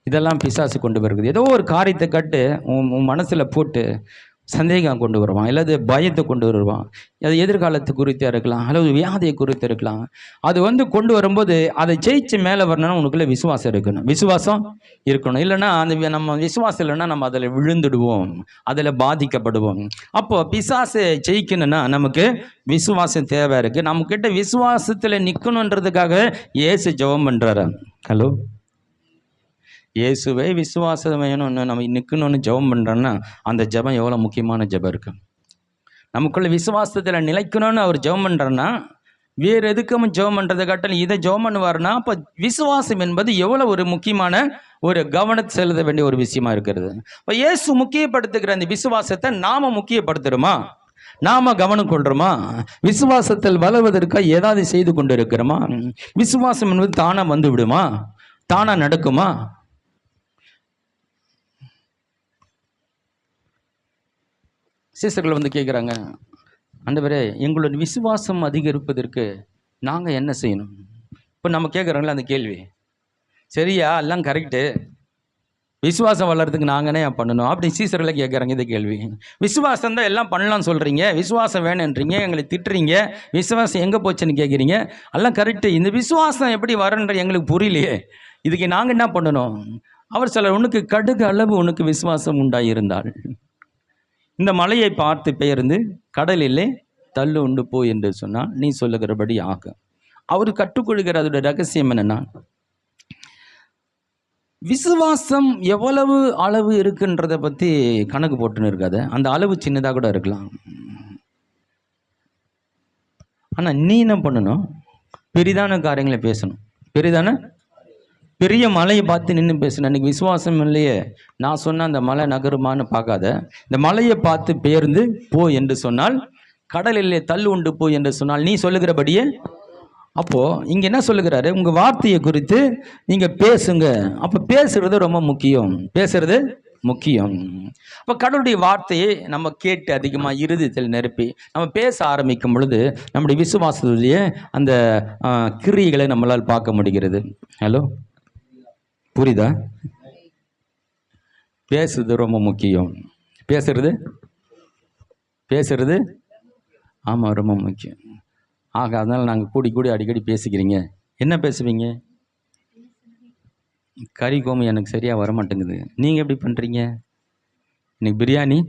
இதெல்லாம் பிசாசு கொண்டு வருகிறது. ஏதோ ஒரு காரியத்தை கட்டு உன் மனசில் போட்டு சந்தேகம் கொண்டு வருவான், அல்லது பயத்தை கொண்டு வருவான். அது எதிர்காலத்து குறித்து இருக்கலாம், அல்லது வியாதியை குறித்து இருக்கலாம். அது வந்து கொண்டு வரும்போது அதை ஜெயிச்சு மேலே வரணும்னா உனக்குள்ள விசுவாசம் இருக்கணும். இல்லைன்னா அந்த நம்ம விசுவாசம் இல்லைன்னா நம்ம அதில் விழுந்துடுவோம், அதில் பாதிக்கப்படுவோம். அப்போது பிசாசை ஜெயிக்கணும்னா நமக்கு விசுவாசம் தேவை இருக்குது. நம்மக்கிட்ட விசுவாசத்தில் நிற்கணுன்றதுக்காக இயேசு ஜெபம் பண்ணுறாரு. ஹலோ, இயேசுவே விசுவாசம் வேணும்னு நம்ம நிற்கணும்னு ஜெபம் பண்ணுறோன்னா அந்த ஜெபம் எவ்வளோ முக்கியமான ஜெபம் இருக்குது. நமக்குள்ள விசுவாசத்தில் நிலைக்கணும்னு அவர் ஜெபம் பண்ணுறோன்னா வேறு எதுக்கும் ஜெபம் பண்ணுறதை காட்டிலும் இதை ஜெபம் பண்ணுவார்னா அப்போ விசுவாசம் என்பது எவ்வளோ ஒரு முக்கியமான ஒரு கவனத்தை செலுத்த வேண்டிய ஒரு விஷயமா இருக்கிறது. இப்போ இயேசு முக்கியப்படுத்துகிற அந்த விசுவாசத்தை நாம் முக்கியப்படுத்துகிறோமா? நாம கவனம் கொள்றோமா? விசுவாசத்தில் வளர்வதற்காக ஏதாவது செய்து கொண்டு இருக்கிறோமா? விசுவாசம் என்பது தானா வந்து விடுமா? தானா நடக்குமா? சீசர்கள் வந்து கேட்குறாங்க, ஆண்டவரே எங்களுடைய விசுவாசம் அதிகரிப்பதற்கு நாங்கள் என்ன செய்யணும்? இப்போ நம்ம கேட்குறோங்களா அந்த கேள்வி, சரியா? எல்லாம் கரெக்டு, விசுவாசம் வளர்றதுக்கு நாங்கள் என்ன பண்ணணும் அப்படி சீசர்களை கேட்குறாங்க இந்த கேள்வி. விசுவாசம் தான் எல்லாம் பண்ணலாம்னு சொல்கிறீங்க, விசுவாசம் வேணுன்றீங்க, எங்களை திட்டுறீங்க, விசுவாசம் எங்கே போச்சுன்னு கேட்குறீங்க, எல்லாம் கரெக்டு, இந்த விசுவாசம் எப்படி வரன்ற எங்களுக்கு புரியலையே, இதுக்கு நாங்கள் என்ன பண்ணணும்? அவர் சொல்ல, உனக்கு கடுகு அளவு உனக்கு விசுவாசம் உண்டாயிருந்தால் இந்த மலையை பார்த்து பெயர்ந்து கடலிலே தள்ளு உண்டு போ என்று சொன்னால் நீ சொல்லுகிறபடி ஆகும். அவர் கற்றுக்கொள்கிற அதோட ரகசியம் என்னன்னா, விசுவாசம் எவ்வளவு அளவு இருக்குன்றதை பற்றி கணக்கு போட்டுன்னு இருக்காது. அந்த அளவு சின்னதாக கூட இருக்கலாம். ஆனால் நீ என்ன பண்ணணும்? பெரிதான காரியங்களை பேசணும். பெரிய மலையை பார்த்து நின்று பேசணும். எனக்கு விசுவாசம் இல்லையே, நான் சொன்ன அந்த மலை நகருமான்னு பார்க்காத, இந்த மலையை பார்த்து பெயர்ந்து போ என்று சொன்னால், கடலிலே தள்ளு உண்டு போ என்று சொன்னால் நீ சொல்லுகிறபடியே. அப்போது இங்கே என்ன சொல்லுகிறாரு? உங்கள் வார்த்தையை குறித்து நீங்கள் பேசுங்க. அப்போ பேசுறது ரொம்ப முக்கியம். அப்போ கடவுளுடைய வார்த்தையை நம்ம கேட்டு அதிகமாக இருதயத்தில் நிரப்பி நம்ம பேச ஆரம்பிக்கும் பொழுது நம்முடைய விசுவாசத்துடைய அந்த கிரியைகளை நம்மளால் பார்க்க முடிகிறது. ஹலோ, புரியுதா? பேசுறது ரொம்ப முக்கியம். பேசுறது ஆமாம், ரொம்ப முக்கியம். அதனால் நாங்கள் கூடி அடிக்கடி பேசிக்கிறீங்க. என்ன பேசுவீங்க? கறி கோமி எனக்கு சரியாக வரமாட்டேங்குது, நீங்கள் எப்படி பண்ணுறீங்க? இன்னைக்கு பிரியாணி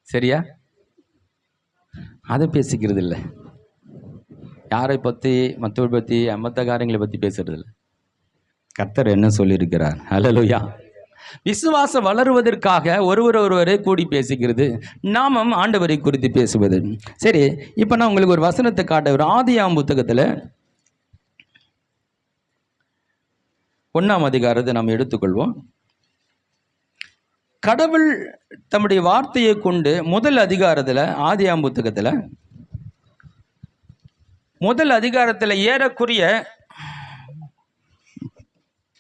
சரியா? அதை பேசிக்கிறது இல்லை. யாரை பற்றி, மற்றவரை பற்றி, மற்ற காரியங்களை பற்றி பேசுறது இல்லை. கர்த்தர் என்ன சொல்லியிருக்கிறார்? ஹல்லேலூயா. விசுவாசம் வளருவதற்காக ஒருவரை கூடி பேசிக்கிறது, நாமும் ஆண்டவரை குறித்து பேசுவது. சரி, இப்போ நான் உங்களுக்கு ஒரு வசனத்தை காட்ட. ஆதியாகமம் புத்தகத்தில் 1ஆம் அதிகாரத்தை நாம் எடுத்துக்கொள்வோம். கடவுள் தம்முடைய வார்த்தையை கொண்டு முதல் அதிகாரத்தில், ஆதியாகமம் புத்தகத்தில் முதல் அதிகாரத்தில் ஏறக்குறைய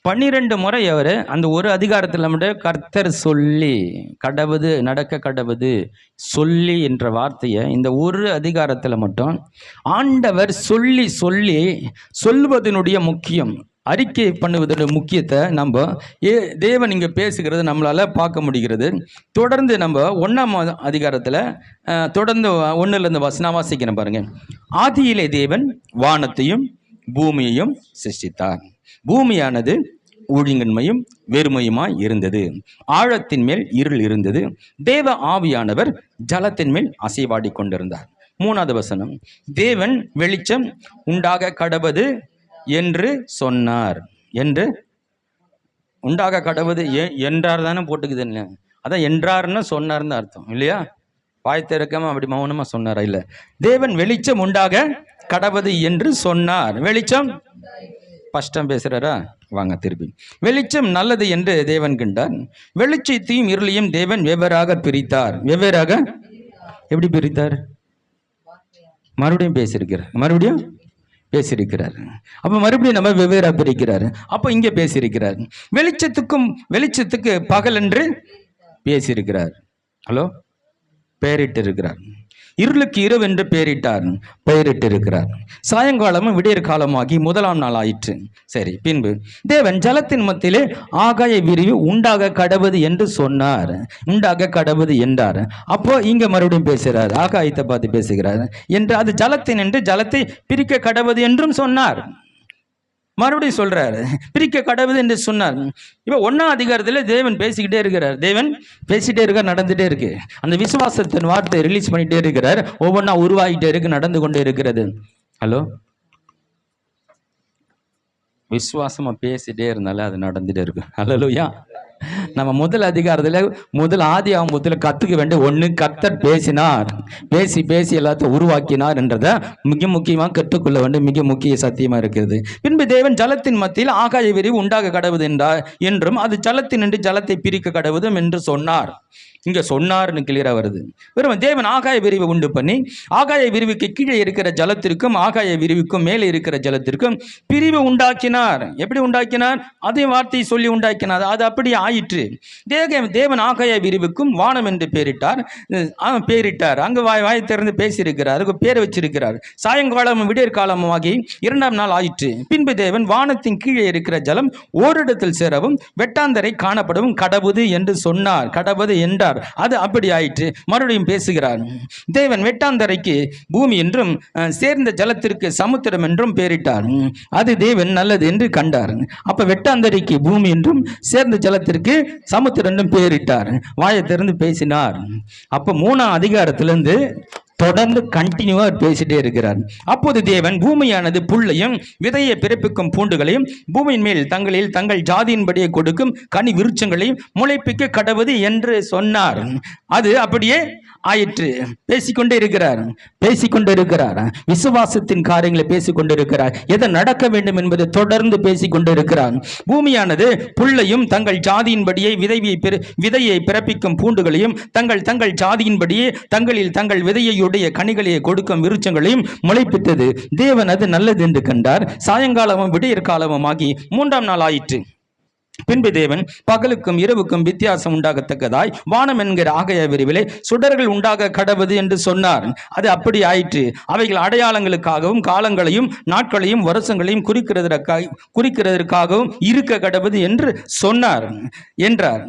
12 முறை அவர் அந்த ஒரு அதிகாரத்தில் நம்முடைய கர்த்தர் சொல்லி கடவுது நடக்க கடவுது சொல்லி என்ற வார்த்தையை இந்த ஒரு அதிகாரத்தில் மட்டும் ஆண்டவர் சொல்லி சொல்வதனுடைய முக்கியம், அறிக்கை பண்ணுவதோட முக்கியத்தை நம்ம தேவன் இங்கே பேசுகிறது நம்மளால் பார்க்க முடிகிறது. தொடர்ந்து நம்ம 1ஆம் அதிகாரத்தில் தொடர்ந்து 1லேருந்து வசனம் வாசிக்கிறேன் பாருங்க. ஆதியிலே தேவன் வானத்தையும் பூமியையும் சிருஷ்டித்தார். பூமியானது ஊழியன்மையும் வெறுமையுமாய் இருந்தது, ஆழத்தின் மேல் இருள் இருந்தது, தேவ ஆவியானவர் ஜலத்தின் மேல் அசைவாடி கொண்டிருந்தார். 3வது வசனம், தேவன் வெளிச்சம் உண்டாக கடவது என்று சொன்னார். என்று உண்டாக கடவுது என்றார் தானே போட்டுக்குது. இல்லை, அதான் என்றார்னு சொன்னார்னு அர்த்தம் இல்லையா? வாய் திறக்காம அப்படி மௌனமா சொன்னாரா? இல்லை, தேவன் வெளிச்சம் உண்டாக கடவுது என்று சொன்னார். வெளிச்சம் ஸ்பஷ்டம் பேசுறாரா? வாங்க திருப்பி. வெளிச்சம் நல்லது என்று தேவன் கண்டார். வெளிச்சத்தையும் இருளையும் தேவன் வெவ்வேறாக பிரித்தார். வெவ்வேறாக எப்படி பிரித்தார்? மறுபடியும் பேசியிருக்கிறார். அப்போ மறுபடியும் நம்ம வெவ்வேறாக பிரிக்கிறார். அப்போ இங்கே பேசியிருக்கிறார். வெளிச்சத்துக்கு பகல் என்று பேசியிருக்கிறார். ஹலோ, பெயரிட்டு இருக்கிறார். இருளுக்கு இரவு என்று பெயரிட்டு இருக்கிறார். சாயங்காலமும் விடியற் காலமாகி 1ஆம் நாள் ஆயிற்று. சரி, பின்பு தேவன் ஜலத்தின் மத்தியிலே ஆகாய விரிவு உண்டாக கடவுது என்று சொன்னார். உண்டாக கடவுது என்றார். அப்போ இங்க மறுபடியும் பேசுகிறார், ஆகாயத்தை பார்த்து பேசுகிறார். என்று அது ஜலத்தின் என்று ஜலத்தை பிரிக்க கடவுது என்றும் சொன்னார். மறுபடியும் சொல்றாரு, பிரிக்க கடவுது என்று சொன்னார். இப்போ 1ஆம் அதிகாரத்தில் தேவன் பேசிக்கிட்டே இருக்கார், நடந்துட்டே இருக்கு. அந்த விசுவாசத்தின் வார்த்தை ரிலீஸ் பண்ணிட்டே இருக்கிறார். ஒவ்வொன்றா உருவாகிட்டே இருக்கு, நடந்து கொண்டே இருக்கிறது. ஹலோ, விசுவாசமா பேசிட்டே இருந்தாலும் அது நடந்துட்டே இருக்கு. ஹல்லேலூயா. நம்ம முதல் அதிகாரத்தில் முதல் ஆதியாகமத்தில் கற்றுக்க வேண்டிய ஒன்று, கர்த்தர் பேசினார், பேசி எல்லாத்தையும் உருவாக்கினார் என்றதை முக்கியமாக கற்றுக்கொள்ள வேண்டிய மிக முக்கிய சத்தியமாக இருக்கிறது. பின்பு தேவன் ஜலத்தின் மத்தியில் ஆகாய விரிவு உண்டாக கடவுது என்றும் அது ஜலத்தின் என்று ஜலத்தை பிரிக்க கடவுதும் என்று சொன்னார். இங்கே சொன்னார்னு கிளியராக வருது. வெறும் தேவன் ஆகாய விரிவை உண்டு பண்ணி ஆகாய விரிவுக்கு கீழே இருக்கிற ஜலத்திற்கும் ஆகாய விரிவுக்கும் மேலே இருக்கிற ஜலத்திற்கும் பிரிவு உண்டாக்கினார். எப்படி உண்டாக்கினார்? அதே வார்த்தையை சொல்லி உண்டாக்கினார். அது அப்படி ஆயிற்று. தேவன் ஆகாய விரிவுக்கும் வானம் என்று பேரிட்டார். அங்கு வாய் திறந்து பேசியிருக்கிறார். அதுக்கு பேர் வச்சிருக்கிறார். சாயங்காலமும் விடியற் காலமும் ஆகி 2ஆம் நாள் ஆயிற்று. பின்பு தேவன் வானத்தின் கீழே இருக்கிற ஜலம் ஓரிடத்தில் சேரவும் வெட்டாந்தரை காணப்படவும் கடவுது என்று சொன்னார். கடவுது என்றார். அது அப்படி ஆயிற்று. மறுபடியும் பேசுகிறார். தேவன் வெட்டாந்தரைக்கு பூமி என்றும் சேர்ந்த ஜலத்திற்கு சமுத்திரம் என்றும் பெயரிட்டார். அது தேவன் நல்லது என்று கண்டார். அப்ப வெட்டாந்தரைக்கு பூமி என்றும் சேர்ந்த ஜலத்திற்கு சமுத்திரம் என்றும் பெயரிட்டார். வாயை திறந்து பேசினார். அப்ப 3ஆம் அதிகாரத்திலிருந்து தொடர்ந்து கண்டினியூவா பேசிட்டே இருக்கிறார். அப்போது தேவன் பூமியானது புல்லையும் விதையை பிறப்பிக்கும் பூண்டுகளையும் பூமியின் மேல் தங்கள் ஜாதியின்படியே கொடுக்கும் கனி விருட்சங்களையும் முளைப்பிக்க கடவுது என்று சொன்னார். அது அப்படியே ஆயிற்று. பேசிக்கொண்டே இருக்கிறார். விசுவாசத்தின் காரியங்களை பேசிக்கொண்டு இருக்கிறார். எதை நடக்க வேண்டும் என்பதை தொடர்ந்து பேசிக்கொண்டு இருக்கிறார். பூமியானது புல்லையும் தங்கள் ஜாதியின்படியே விதையை பிறப்பிக்கும் பூண்டுகளையும் தங்கள் ஜாதியின்படியே தங்கள் விதையுடைய கனிகளையே கொடுக்கும் விருட்சங்களையும் முளைப்பித்தது. தேவன் அது நல்லது என்று கண்டார். சாயங்காலமும் விடியற் காலமும் ஆகி 3ஆம் நாள் ஆயிற்று. பின்பு தேவன் பகலுக்கும் இரவுக்கும் வித்தியாசம் உண்டாகத்தக்கதாய் வானம் என்கிற ஆகாய விரிவிலே சுடர்கள் உண்டாக கடவுது என்று சொன்னார். அது அப்படி ஆயிற்று. அவைகள் அடையாளங்களுக்காகவும் காலங்களையும் நாட்களையும் வருஷங்களையும் குறிக்கிறதற்காகவும் இருக்க கடவுது என்று சொன்னார் என்றார்.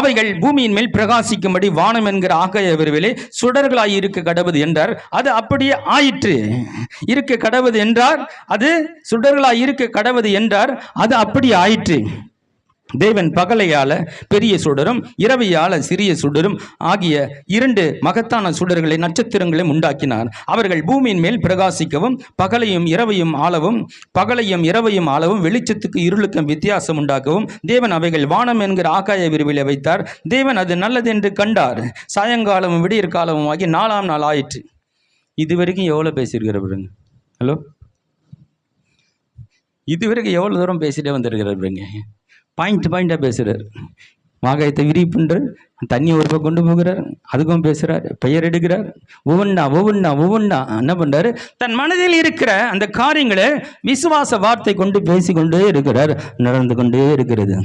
அவைகள் பூமியின் மேல் பிரகாசிக்கும்படி வானம் என்கிற ஆகாய விரிவிலே சுடர்களாய் இருக்க கடவுது என்றார். அது அப்படியே ஆயிற்று. இருக்க கடவுது என்றார். அது சுடர்களாய் இருக்க கடவுது என்றார். அது அப்படி ஆயிற்று. தேவன் பகலையால பெரிய சுடரும் இரவையால சிறிய சுடரும் ஆகிய 2 மகத்தான சுடர்களை நட்சத்திரங்களையும் உண்டாக்கினார். அவர்கள் பூமியின் மேல் பிரகாசிக்கவும் பகலையும் இரவையும் ஆளவும் வெளிச்சத்துக்கு இருளுக்கும் வித்தியாசம் உண்டாக்கவும் தேவன் அவைகள் வானம் என்கிற ஆகாய விரிவிலே வைத்தார். தேவன் அது நல்லது என்று கண்டார். சாயங்காலமும் விடியற் காலமும் ஆகி 4ஆம் நாள் ஆயிற்று. இதுவரைக்கும் எவ்வளோ பேசியிருக்கிற? ஹலோ, இதுவரைக்கும் எவ்வளோ தூரம் பேசிட்டே வந்திருக்கிறவங்க? பாயிண்டாக பேசுகிறார். ஆகாயத்தை விரிப்புன்ற தண்ணி ஒரு பக்கம் கொண்டு போகிறார். அதுக்கும் பேசுகிறார். பெயர் எடுக்கிறார். ஒவ்வொன்றா என்ன பண்ணுறாரு? தன் மனதில் இருக்கிற அந்த காரியங்களை விசுவாச வார்த்தை கொண்டு பேசிக்கொண்டே இருக்கிறார். நடந்து கொண்டே இருக்கிறது.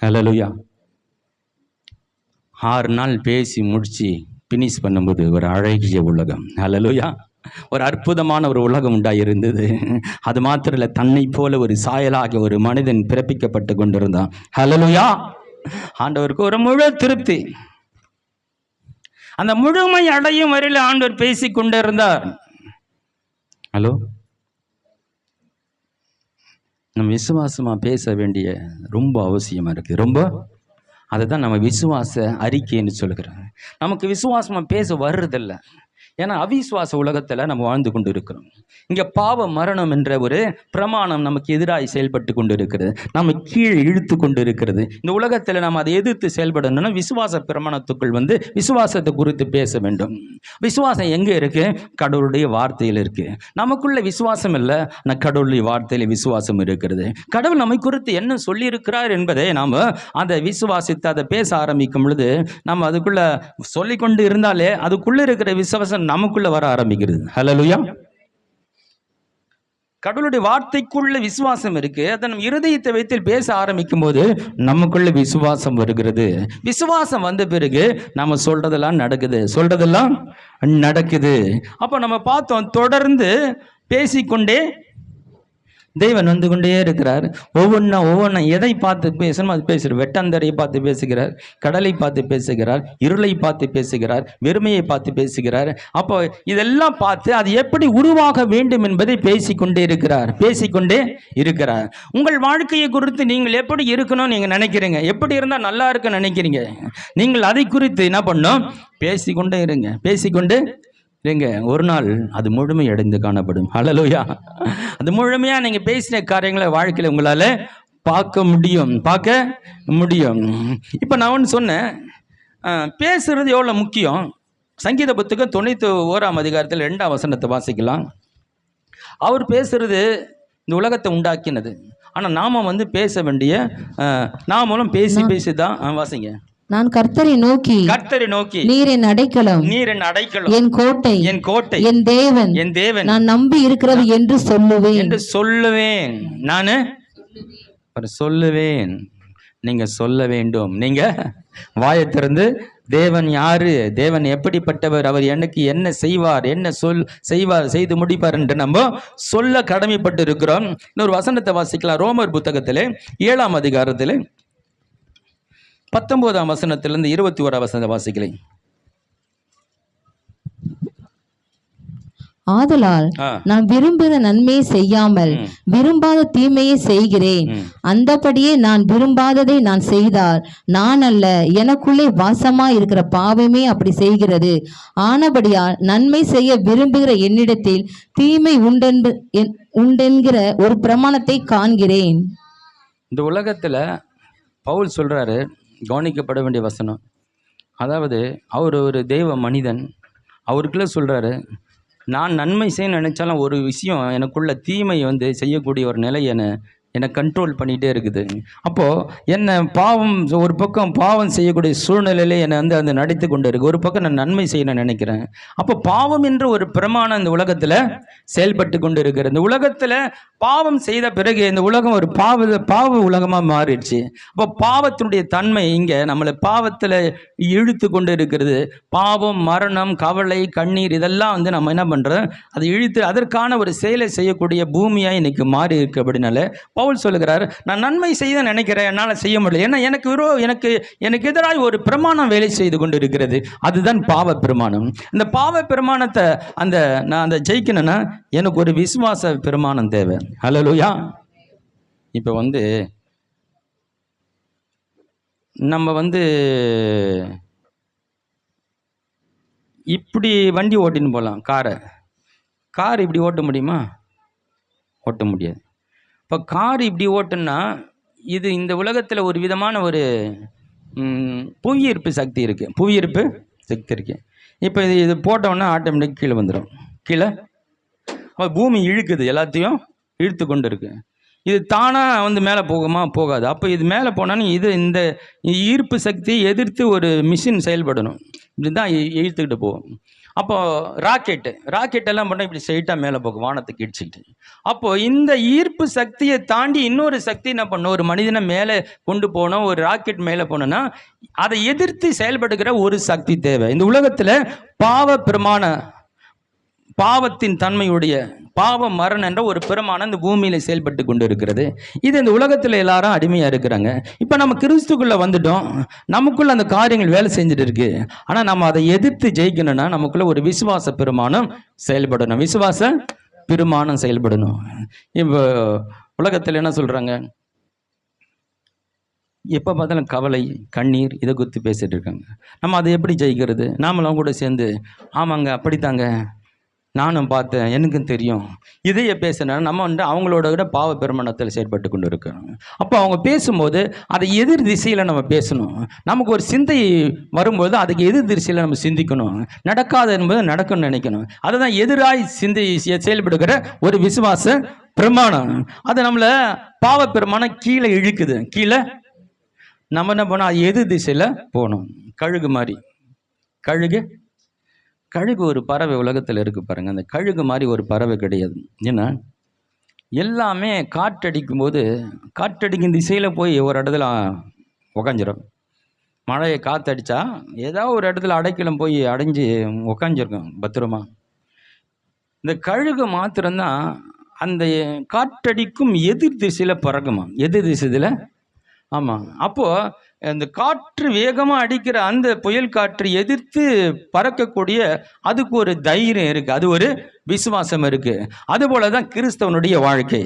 ஹல்லேலூயா. 6 நாள் பேசி முடிச்சு பினிஷ் பண்ணும்போது ஒரு அழகிய உலகம். ஹல்லேலூயா. ஒரு அற்புதமான ஒரு உலகம் உண்டாயிருந்தது. அது மாத்திரம் இல்லை, தன்னை போல ஒரு சாயலாக ஒரு மனிதன் பிறப்பிக்கப்பட்டு கொண்டிருந்தான். ஹல்லேலூயா. ஆண்டவருக்கு ஒரு முழு திருப்தி. அந்த முழுமை அடையும் வரையில் ஆண்டவர் பேசிக் கொண்டிருந்தார். ஹலோ, நம்ம விசுவாசமா பேச வேண்டிய ரொம்ப அவசியமா இருக்கு. ரொம்ப அதை தான் நம்ம விசுவாச அறிக்கைன்னு சொல்லுகிறோம். நமக்கு விசுவாசமா பேச வர்றதில்லை. ஏன்னா அவிசுவாச உலகத்தில் நம்ம வாழ்ந்து கொண்டு இருக்கிறோம். இங்கே பாவ மரணம் என்ற ஒரு பிரமாணம் நமக்கு எதிராக செயல்பட்டு கொண்டு இருக்கிறது. நம்ம கீழே இழுத்து கொண்டு இருக்கிறது. இந்த உலகத்தில் நம்ம அதை எதிர்த்து செயல்படணும்னா விசுவாச பிரமாணத்துக்குள் விசுவாசத்தை குறித்து பேச வேண்டும். விசுவாசம் எங்கே இருக்கு? கடவுளுடைய வார்த்தையில் இருக்கு. நமக்குள்ள விசுவாசம் இல்லை, ஆனால் கடவுளுடைய வார்த்தையில் விசுவாசம் இருக்கிறது. கடவுள் நம்மை குறித்து என்ன சொல்லியிருக்கிறார் என்பதை நாம் அதை விசுவாசித்து அதை பேச ஆரம்பிக்கும் பொழுது நம்ம அதுக்குள்ள சொல்லிக்கொண்டு இருந்தாலே அதுக்குள்ள இருக்கிற விசுவாசம் நமக்குள்ள வர ஆரம்பிக்கிறது. ஹல்லேலூயா. கடவுளுடைய வார்த்தைக்குள்ள விசுவாசம் இருக்கு. அதை நம்ம இருதயத்தை வைத்து பேச ஆரம்பிக்கும் போது நமக்குள்ள விசுவாசம் வருகிறது. விசுவாசம் வந்த பிறகு நம்ம சொல்றதெல்லாம் நடக்குது. அப்போ நம்ம பார்த்தோம், தொடர்ந்து பேசிக்கொண்டே தேவன் வந்து கொண்டே இருக்கிறார். ஒவ்வொன்றா எதை பார்த்து பேசணும் அது பேசுகிறார். வெட்டாந்தரையை பார்த்து பேசுகிறார், கடலை பார்த்து பேசுகிறார், இருளை பார்த்து பேசுகிறார், வெறுமையை பார்த்து பேசுகிறார். அப்போ இதெல்லாம் பார்த்து அது எப்படி உருவாக வேண்டும் என்பதை பேசிக்கொண்டே இருக்கிறார். உங்கள் வாழ்க்கையை குறித்து நீங்கள் எப்படி இருக்கணும்னு நீங்கள் நினைக்கிறீங்க? எப்படி இருந்தால் நல்லா இருக்குன்னு நினைக்கிறீங்க? நீங்கள் அதை குறித்து என்ன பண்ணணும்? பேசிக்கொண்டே இருங்க. ஒரு நாள் அது முழுமை அடைந்து காணப்படும். ஹல்லேலூயா. அது முழுமையாக நீங்கள் பேசின காரியங்களை வாழ்க்கையில் உங்களால் பார்க்க முடியும். இப்போ நான் ஒன்று சொன்னேன், பேசுறது எவ்வளோ முக்கியம். சங்கீத புத்தகம் 91ஆம் அதிகாரத்தில் 2ஆம் வசனத்தை வாசிக்கலாம். அவர் பேசுறது இந்த உலகத்தை உண்டாக்கினது. ஆனால் நாம பேச வேண்டிய நாமளும் பேசி தான் வாசிங்க. நான் கர்த்தரை நோக்கி, கர்த்தரை நோக்கி, நீர் என் அடைக்கலம், நீர் என் அடைக்கலம், என் கோட்டை, என் கோட்டை, என் தேவன், என் தேவன், நான் நம்பி இருக்கிறது என்று சொல்லுவேன் என்று சொல்லுவேன். நானு சொல்லுவேன். நீங்க சொல்ல வேண்டும். நீங்க வாயை திறந்து தேவன் யாரு, தேவன் எப்படிப்பட்டவர், அவர் எனக்கு என்ன செய்வார், என்ன செய்வார், செய்து முடிப்பார் என்று நம்ம சொல்ல கடமைப்பட்டு இருக்கிறோம். இன்னொரு வசனத்தை வாசிக்கலாம். ரோமர் புத்தகத்திலே 7ஆம் அதிகாரத்திலே 19ஆம் வசனத்திலிருந்து 21ஆம் வசனத்தை வாசிக்கலாம். ஆதலால் நான் விரும்புகிற நன்மையை செய்யாமல் விரும்பாத தீமையை செய்கிறேன். அந்தபடியே நான் விரும்பாததை நான் செய்தால் நான் அல்ல, எனக்குள்ளே வாசமாய் இருக்கிற பாவமே அப்படி செய்கிறது. ஆனபடியால் நன்மை செய்ய விரும்புகிற என்னிடத்தில் தீமை உண்டென்கிற ஒரு பிரமாணத்தை காண்கிறேன். இந்த உலகத்துல பவுல் சொல்றாரு, கவனிக்கப்பட வேண்டிய வசனம். அதாவது அவர் ஒரு தெய்வ மனிதன். அவருக்குள்ள சொல்றாரு, நான் நன்மை செய்ய நினைச்சாலும் ஒரு விஷயம் எனக்குள்ள தீமை செய்யக்கூடிய ஒரு நிலை என்னை கண்ட்ரோல் பண்ணிகிட்டே இருக்குது. அப்போது என்ன பாவம், ஒரு பக்கம் பாவம் செய்யக்கூடிய சூழ்நிலையிலே என்னை அந்த நடித்து கொண்டு இருக்கு, ஒரு பக்கம் நான் நன்மை செய்யணும்னு நினைக்கிறேன். அப்போ பாவம் என்ற ஒரு பிரமாணம் இந்த உலகத்தில் செயல்பட்டு கொண்டு இருக்கிறது. இந்த உலகத்தில் பாவம் செய்த பிறகு இந்த உலகம் ஒரு பாவ உலகமாக மாறிடுச்சு. அப்போ பாவத்தினுடைய தன்மை இங்கே நம்மளை பாவத்தில் இழுத்து கொண்டு இருக்கிறது. பாவம், மரணம், கவலை, கண்ணீர் இதெல்லாம் நம்ம என்ன பண்ணுறோம், அதை இழுத்து அதற்கான ஒரு செயலை செய்யக்கூடிய பூமியாக இன்னைக்கு மாறி இருக்கு. அப்படின்னால பவுல் சொல்லுகிறார், நான் நன்மை செய்ய நினைக்கிறேன், என்னால் செய்ய முடியல. ஏன்னா எனக்கு எதிராக ஒரு பிரமாணம் வேலை செய்து கொண்டு இருக்கிறது. அதுதான் பாவ பிரமாணம். இந்த பாவ பிரமாணத்தை நான் ஜெயிக்கணும்னா எனக்கு ஒரு விசுவாச பிரமாணம் தேவை. ஹல்லேலூயா. இப்போ நம்ம இப்படி வண்டி ஓட்டின்னு போகலாம். கார் இப்படி ஓட்ட முடியுமா? ஓட்ட முடியாது. இப்போ கார் இப்படி ஓட்டுன்னா இது இந்த உலகத்தில் ஒரு விதமான ஒரு புவியீர்ப்பு சக்தி இருக்குது. புவியீர்ப்பு சக்தி இருக்குது. இப்போ இது போட்டோன்னா ஆட்டோமேட்டிக் கீழே வந்துடும். கீழே பூமி இழுக்குது, எல்லாத்தையும் இழுத்து கொண்டு இருக்கு. இது தானாக மேலே போகுமா? போகாது. அப்போ இது மேலே போனாலும் இந்த ஈர்ப்பு சக்தியை எதிர்த்து ஒரு மிஷின் செயல்படணும். இப்படி தான் இழுத்துக்கிட்டு போகும். அப்போது ராக்கெட்டெல்லாம் பண்ணால் இப்படி ஸ்ட்ரைட்டாக மேலே போகும், வானத்துக்கு இடிச்சுக்கிட்டு. அப்போது இந்த ஈர்ப்பு சக்தியை தாண்டி இன்னொரு சக்தி என்ன பண்ணும், ஒரு மனிதனை மேலே கொண்டு போகணும். ஒரு ராக்கெட் மேலே போனோன்னா அதை எதிர்த்து செயல்படுகிற ஒரு சக்தி தேவை. இந்த உலகத்தில் பாவத்தின் தன்மையுடைய பாவ மரணம் என்ற ஒரு பிரமாணம் இந்த பூமியில செயல்பட்டு கொண்டு இருக்கிறது. இது இந்த உலகத்தில் எல்லாரும் அடிமையா இருக்கிறாங்க. இப்போ நம்ம கிறிஸ்துக்குள்ள வந்துட்டோம், நமக்குள்ள அந்த காரியங்கள் வேலை செஞ்சுட்டு இருக்கு. ஆனால் நம்ம அதை எதிர்த்து ஜெயிக்கணும்னா நமக்குள்ள ஒரு விசுவாச பிரமாணம் செயல்படணும். விசுவாச பிரமாணம் செயல்படணும். இப்போ உலகத்தில் என்ன சொல்றாங்க, எப்போ பார்த்தாலும் கவலை, கண்ணீர் இதை குறித்து பேசிட்டு இருக்காங்க. நம்ம அதை எப்படி ஜெயிக்கிறது? நாமளும் கூட சேர்ந்து ஆமாங்க அப்படித்தாங்க, நானும் பார்த்தேன், எனக்கும் தெரியும், இதையே பேசினா நம்ம அவங்களோட விட பாவ பெருமானத்தில் செயற்பட்டு கொண்டு இருக்கோம். அப்போ அவங்க பேசும்போது அதை எதிர் திசையில் நம்ம பேசணும். நமக்கு ஒரு சிந்தை வரும்போது அதுக்கு எதிர் திசையில் நம்ம சிந்திக்கணும். நடக்காது என்பது நடக்கும்னு நினைக்கணும். அதுதான் எதிராய் சிந்தை செயல்படுகிற ஒரு விசுவாச பிரமாணம். அது நம்மளை பாவ பெருமானம் கீழே இழுக்குது. கீழே நம்ம என்ன பண்ணோம், அது எதிர் திசையில் போகணும். கழுகு மாதிரி. கழுகு ஒரு பறவை உலகத்தில் இருக்குது பாருங்கள். அந்த கழுகு மாதிரி ஒரு பறவை கிடையாது. ஏன்னா எல்லாமே காற்றடிக்கும் போது காற்றடிக்கும் திசையில் போய் ஒரு இடத்துல உக்காஞ்சிரும். மழையை காற்றடிச்சா ஏதாவது ஒரு இடத்துல அடைக்கலம் போய் அடைஞ்சு உக்காஞ்சிருக்கும் பத்திரமா. இந்த கழுகு மாத்திரம்தான் அந்த காற்றடிக்கும் எதிர் திசையில் பறக்குமா. எதிர் திசையில். ஆமாம். அப்போது அந்த காற்று வேகமாக அடிக்கிற அந்த புயல் காற்று எதிர்த்து பறக்கக்கூடிய அதுக்கு ஒரு தைரியம் இருக்குது, அது ஒரு விசுவாசம் இருக்குது. அதுபோல தான் கிறிஸ்தவனுடைய வாழ்க்கை.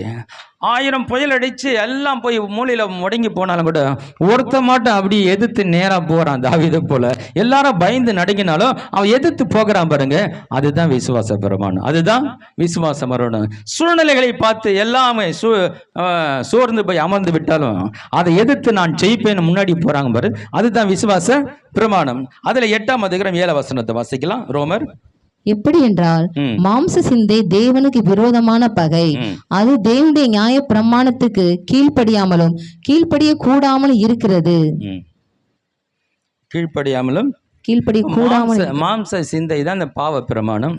1000 புயல் அடித்து எல்லாம் போய் மூலையில் முடங்கி போனாலும் கூட ஒருத்த மாட்டம் அப்படி எதிர்த்து நேராக போகிறான். தாவீதை போல எல்லாரும் பயந்து நடுங்கினாலும் அவன் எதிர்த்து போகிறான் பாருங்க. அதுதான் விசுவாச பிரமாணம். அதுதான் விசுவாச மரணம். சூழ்நிலைகளை பார்த்து எல்லாமே சோர்ந்து போய் அமர்ந்து விட்டாலும் அதை எதிர்த்து நான் ஜெயிப்பேன்னு முன்னாடி போறாங்க பாரு. அதுதான் விசுவாச பிரமாணம். அதுல 8ஆம் அதிகாரம் 7ஆம் வசனத்தை வாசிக்கலாம். ரோமர். எப்படி என்றால், மாம்ச சிந்தை தேவனுக்கு விரோதமான பகை. அது தேவனுடைய நியாய பிரமாணத்துக்கு கீழ்ப்படியாமலும் கீழ்ப்படிய கூடாமலும் இருக்கிறது. கீழ்ப்படியாமலும் கீழ்ப்படி கூடாமல் மாம்ச சிந்தை தான் இந்த பாவ பிரமாணம்.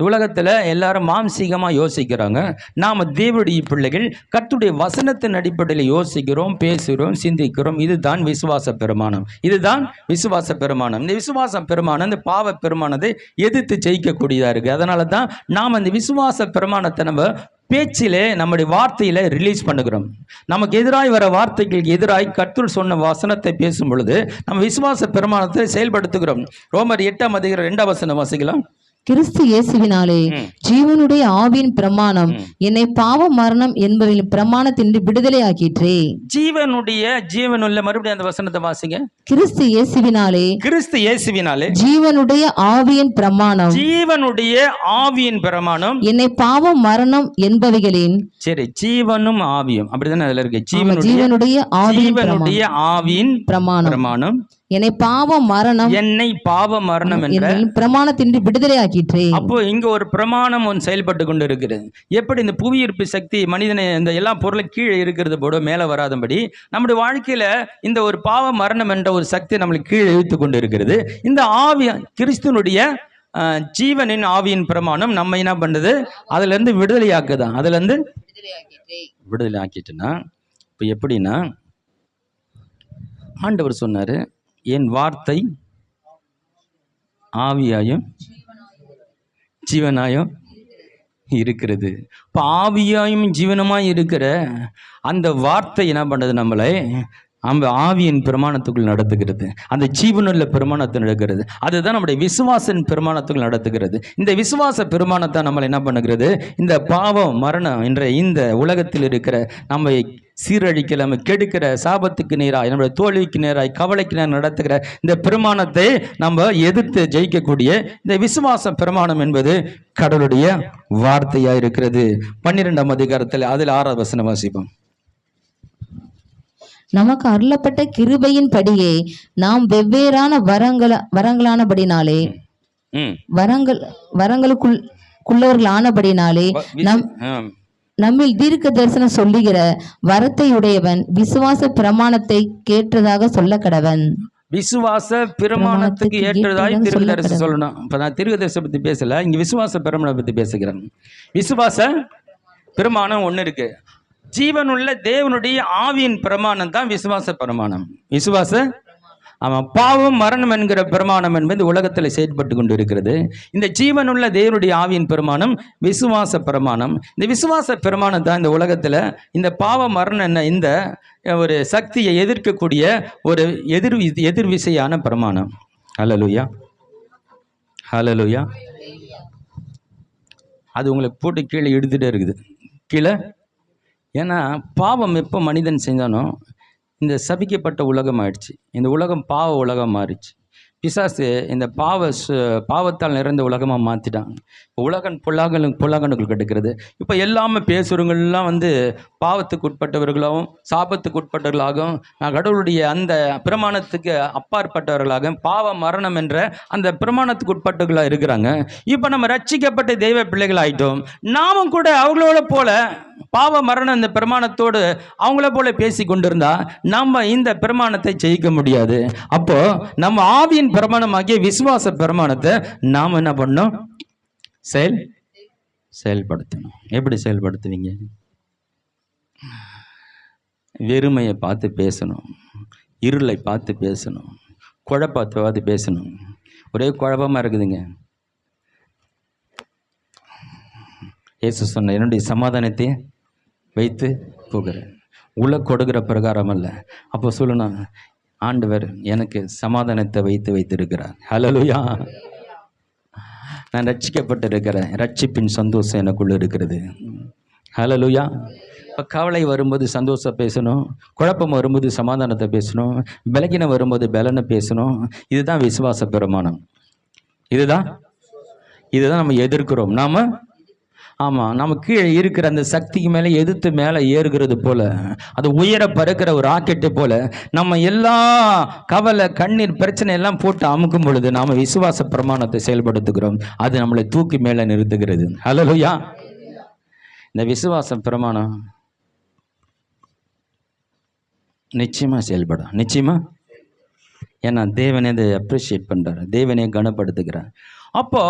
உலகத்தில் எல்லாரும் மாம்சீகமாக யோசிக்கிறாங்க. நாம் தேவனுடைய பிள்ளைகள் கர்த்தருடைய வசனத்தின் அடிப்படையில் யோசிக்கிறோம், பேசுகிறோம், சிந்திக்கிறோம். இதுதான் விசுவாச பிரமாணம். இதுதான் விசுவாச பிரமாணம். இந்த விசுவாச பிரமாணம் இந்த பாவ பிரமாணத்தை எதிர்த்து ஜெயிக்கக்கூடியதாக இருக்குது. அதனால தான் நாம் அந்த விசுவாச பிரமாணத்தை நம்ம பேச்சிலே நம்முடைய வார்த்தையில ரிலீஸ் பண்ணுகிறோம். நமக்கு எதிராய் வர வார்த்தைகளுக்கு எதிராய் கர்த்தர் சொன்ன வசனத்தை பேசும் பொழுது நம்ம விசுவாச பிரமாணத்தை செயல்படுத்துகிறோம். ரோமர் 8:2 வாசிக்கலாம். கிறிஸ்து இயேசுவினாலே ஜீவனுடைய ஆவியின் பிரமாணம் என்னை பாவ மரணம் என்பதில் பிரமாணத்தின்றி விடுதலை ஆக்கிற்றே. ஜீவனுள்ள மறுபடியும் அந்த வசனத்தை வாசிங்க. கிறிஸ்து இயேசுவினாலே ஜீவனுடைய ஆவியின் பிரமாணம் என்னை பாவ மரணம் என்பவைகளின் சரி ஜீவனும் ஆவியும் அப்படித்தானே அதுல இருக்கு. ஜீவனுடைய ஆவியின் பிரமாணம் என்னை பாவ மரணம் என்ற பிரமாணத்தின்றி விடுதலை ஆக்கிற்றே. அப்போ இங்க ஒரு பிரமாணம் ஒன்று செயல்பட்டு கொண்டு இருக்கிறது. எப்படி இந்த புவியீர்ப்பு சக்தி மனிதனை இந்த எல்லா பொருளும் கீழே இருக்கிறது போட மேலே வராதபடி நம்முடைய வாழ்க்கையில இந்த ஒரு பாவ மரணம் என்ற ஒரு சக்தி நம்மளுக்கு கீழே இழுத்து கொண்டு இருக்கிறது. இந்த ஆவி கிறிஸ்துவனுடைய ஜீவனின் ஆவியின் பிரமாணம் நம்ம என்ன பண்ணுது, அதுல இருந்து விடுதலை ஆக்குதான். அதுல இருந்து விடுதலை ஆக்கிட்டுனா இப்போ எப்படின்னா ஆண்டவர் சொன்னாரு, என் வார்த்தை ஆவியாயும் ஜீவனாயும் இருக்கிறது. இப்போ ஆவியாயும் ஜீவனமாய் இருக்கிற அந்த வார்த்தை என்ன பண்ணுறது, நம்மளை நம்ம ஆவியின் பிரமாணத்துக்குள் நடத்துகிறது. அந்த ஜீவனுள்ள பிரமாணத்தை நடக்கிறது. அதுதான் நம்முடைய விசுவாசின் பிரமாணத்துக்குள் நடத்துகிறது. இந்த விசுவாச பிரமாணத்தை நம்மளை என்ன பண்ணுகிறது, இந்த பாவம் மரணம் என்ற இந்த உலகத்தில் இருக்கிற நம்மை சீரழிக்க நம்ம கெடுக்கிற சாபத்துக்கு நேராய் நம்முடைய தோல்விக்கு நேராய் கவலைக்கு நேரம் நடத்துகிற இந்த பிரமாணத்தை நம்ம எதிர்த்து ஜெயிக்கக்கூடிய இந்த விசுவாச பிரமாணம் என்பது கடவுளுடைய வார்த்தையா இருக்கிறது. 12ஆம் அதிகாரத்தில் அதில் 6வது வசனம் வாசிப்போம். நமக்கு அருளப்பட்ட கிருபையின் படியே நாம் வெவ்வேறான வரங்களானபடினாலே வரங்களுக்குள்ளவர்கள் ஆனபடினாலே நம்மில் தீர்க்க தரிசனம் சொல்லுகிற வரத்தை உடையவன் விசுவாச பிரமாணத்தை கேட்டதாக சொல்ல கடவன். விசுவாச பிரமாணத்துக்கு ஏற்றதாய் தீர்க்கதரிசனம் சொல்லணும். இப்ப நான் தீர்க்கதரிசனம் பத்தி பேசல, இங்க விசுவாச பிரமாணம் பத்தி பேசுகிறேன். விசுவாச பிரமாணம் ஒண்ணு இருக்கு. ஜீவனுள்ள தேவனுடைய ஆவியின் பிரமாணம் தான் விசுவாச பிரமாணம். விசுவாச பாவம் மரணம் என்கிற பிரமாணம் என்பது உலகத்தில் செயல்பட்டு கொண்டு இருக்கிறது. இந்த ஜீவனுள்ள தேவனுடைய ஆவியின் பிரமாணம் விசுவாச பிரமாணம். இந்த விசுவாச பிரமாணம் தான் இந்த உலகத்தில் இந்த பாவ மரணம் என்ன இந்த ஒரு சக்தியை எதிர்க்கக்கூடிய ஒரு எதிர்விசையான பிரமாணம். ஹல்லேலூயா, ஹல்லேலூயா. அது உங்களுக்கு போட்டு கீழே எடுத்துகிட்டே இருக்குது கீழே. ஏன்னா பாவம் எப்போ மனிதன் செஞ்சானோ இந்த சபிக்கப்பட்ட உலகம் ஆயிடுச்சு. இந்த உலகம் பாவ உலகம் மாறிடுச்சு. பிசாசு இந்த பாவத்தால் நிறைந்த உலகமாக மாற்றிட்டான். இப்போ உலகன் பொல்லாங்கனுக்குள் கிடைக்கிறது. இப்போ எல்லாமே பேசுகிறவங்கெல்லாம் பாவத்துக்கு உட்பட்டவர்களாகவும் சாபத்துக்கு உட்பட்டவர்களாகவும் கடவுளுடைய அந்த பிரமாணத்துக்கு அப்பாற்பட்டவர்களாக பாவ மரணம் என்ற அந்த பிரமாணத்துக்கு உட்பட்டவர்களாக இருக்கிறாங்க. இப்போ நம்ம ரட்சிக்கப்பட்ட தெய்வ பிள்ளைகள் ஆகிட்டோம். நாமும் கூட அவங்களோட போல பாவ மரணம் இந்த பிரமாணத்தோடு அவங்கள போல பேசி கொண்டிருந்தா நம்ம இந்த பிரமாணத்தை ஜெயிக்க முடியாது. அப்போ நம்ம ஆவியின் பிரமாணமாகிய விசுவாச பிரமாணத்தை நாம் என்ன பண்ணோம், செயல்படுத்தணும். எப்படி செயல்படுத்துவீங்க? வெறுமையை பார்த்து பேசணும், இருளை பார்த்து பேசணும், குழப்பத்தை பார்த்து பேசணும். ஒரே குழப்பமாக இருக்குதுங்க. இயேசு சொன்ன என்னுடைய சமாதானத்தை வைத்து போகிறேன், கொடுக்கிற பிரகாரம் அல்ல. அப்போ சொல்லணும், ஆண்டவர் எனக்கு சமாதானத்தை வைத்திருக்கிறார். ஹல்லேலூயா. நான் ரட்சிக்கப்பட்டிருக்கிறேன். ரட்சிப்பின் சந்தோஷம் எனக்குள்ள இருக்கிறது. ஹல்லேலூயா. இப்போ கவலை வரும்போது சந்தோஷம் பேசணும், குழப்பம் வரும்போது சமாதானத்தை பேசணும், பலகீனம் வரும்போது பலனை பேசணும். இதுதான் விசுவாச பிரமாணம். இதுதான் நம்ம எதிர்க்கிறோம். நம்ம கீழே இருக்கிற அந்த சக்திக்கு மேலே எதிர்த்து மேலே ஏறுகிறது போல, அது உயர பறக்கிற ஒரு ராக்கெட்டு போல நம்ம எல்லா கவலை கண்ணீர் பிரச்சனை எல்லாம் போட்டு அமுக்கும் பொழுது நாம் விசுவாச பிரமாணத்தை செயல்படுத்துகிறோம். அது நம்மளை தூக்கி மேலே நிறுத்துகிறது. ஹல்லேலூயா. இந்த விசுவாச பிரமாணம் நிச்சயமா செயல்படும். நிச்சயமா ஏன்னா தேவனே அதை அப்ரிஷியேட் பண்ணுறாரு, தேவனே கனப்படுத்துகிறார். அப்போ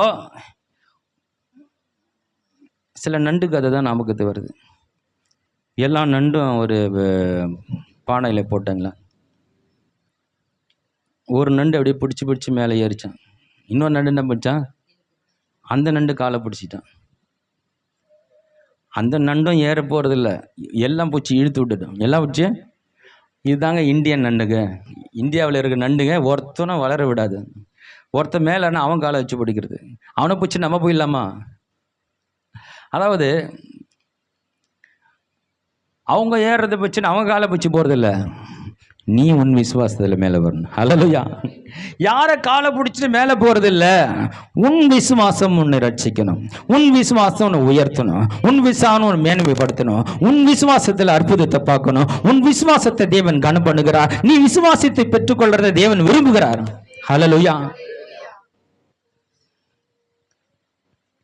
சில நண்டு கதை தான் நமக்கு வருது. எல்லா நண்டும் ஒரு பானையில் போட்டாங்களா, ஒரு நண்டு அப்படியே பிடிச்சி மேலே ஏறிச்சான். இன்னொரு நண்டு என்ன பிடிச்சான், அந்த நண்டு காலை பிடிச்சிட்டான். அந்த நண்டும் ஏற போகிறதில்ல, எல்லாம் பூச்சி இழுத்து விட்டுட்டோம். எல்லாம் பூச்சி இதுதாங்க இந்தியன் நண்டுங்க, இந்தியாவில் இருக்க நண்டுங்க. ஒருத்தனும் வளர விடாது. ஒருத்தன் மேலேன்னா அவன் காலை வச்சு பிடிக்கிறது, அவனை பூச்சி நம்ம போயிடலாமா? அதாவது அவங்க ஏறுறதை வச்சுன்னு அவங்க காலை பிடிச்சி போகிறதில்ல, நீ உன் விசுவாசத்தில் மேலே வரணும். ஹல்லேலூயா. யாரை காலை பிடிச்சிட்டு மேலே போகிறதில்ல, உன் விசுவாசம் உன்னை ரட்சிக்கணும், உன் விசுவாசம் உன்னை உயர்த்தணும், உன் விசுவாசம் உன்னை மேன்மைப்படுத்தணும், உன் விசுவாசத்தில் அற்புதத்தை பார்க்கணும், உன் விசுவாசத்தை தேவன் கனம் பண்ணுகிறார். நீ விசுவாசத்தை பெற்றுக்கொள்றதை தேவன் விரும்புகிறார். ஹல்லேலூயா.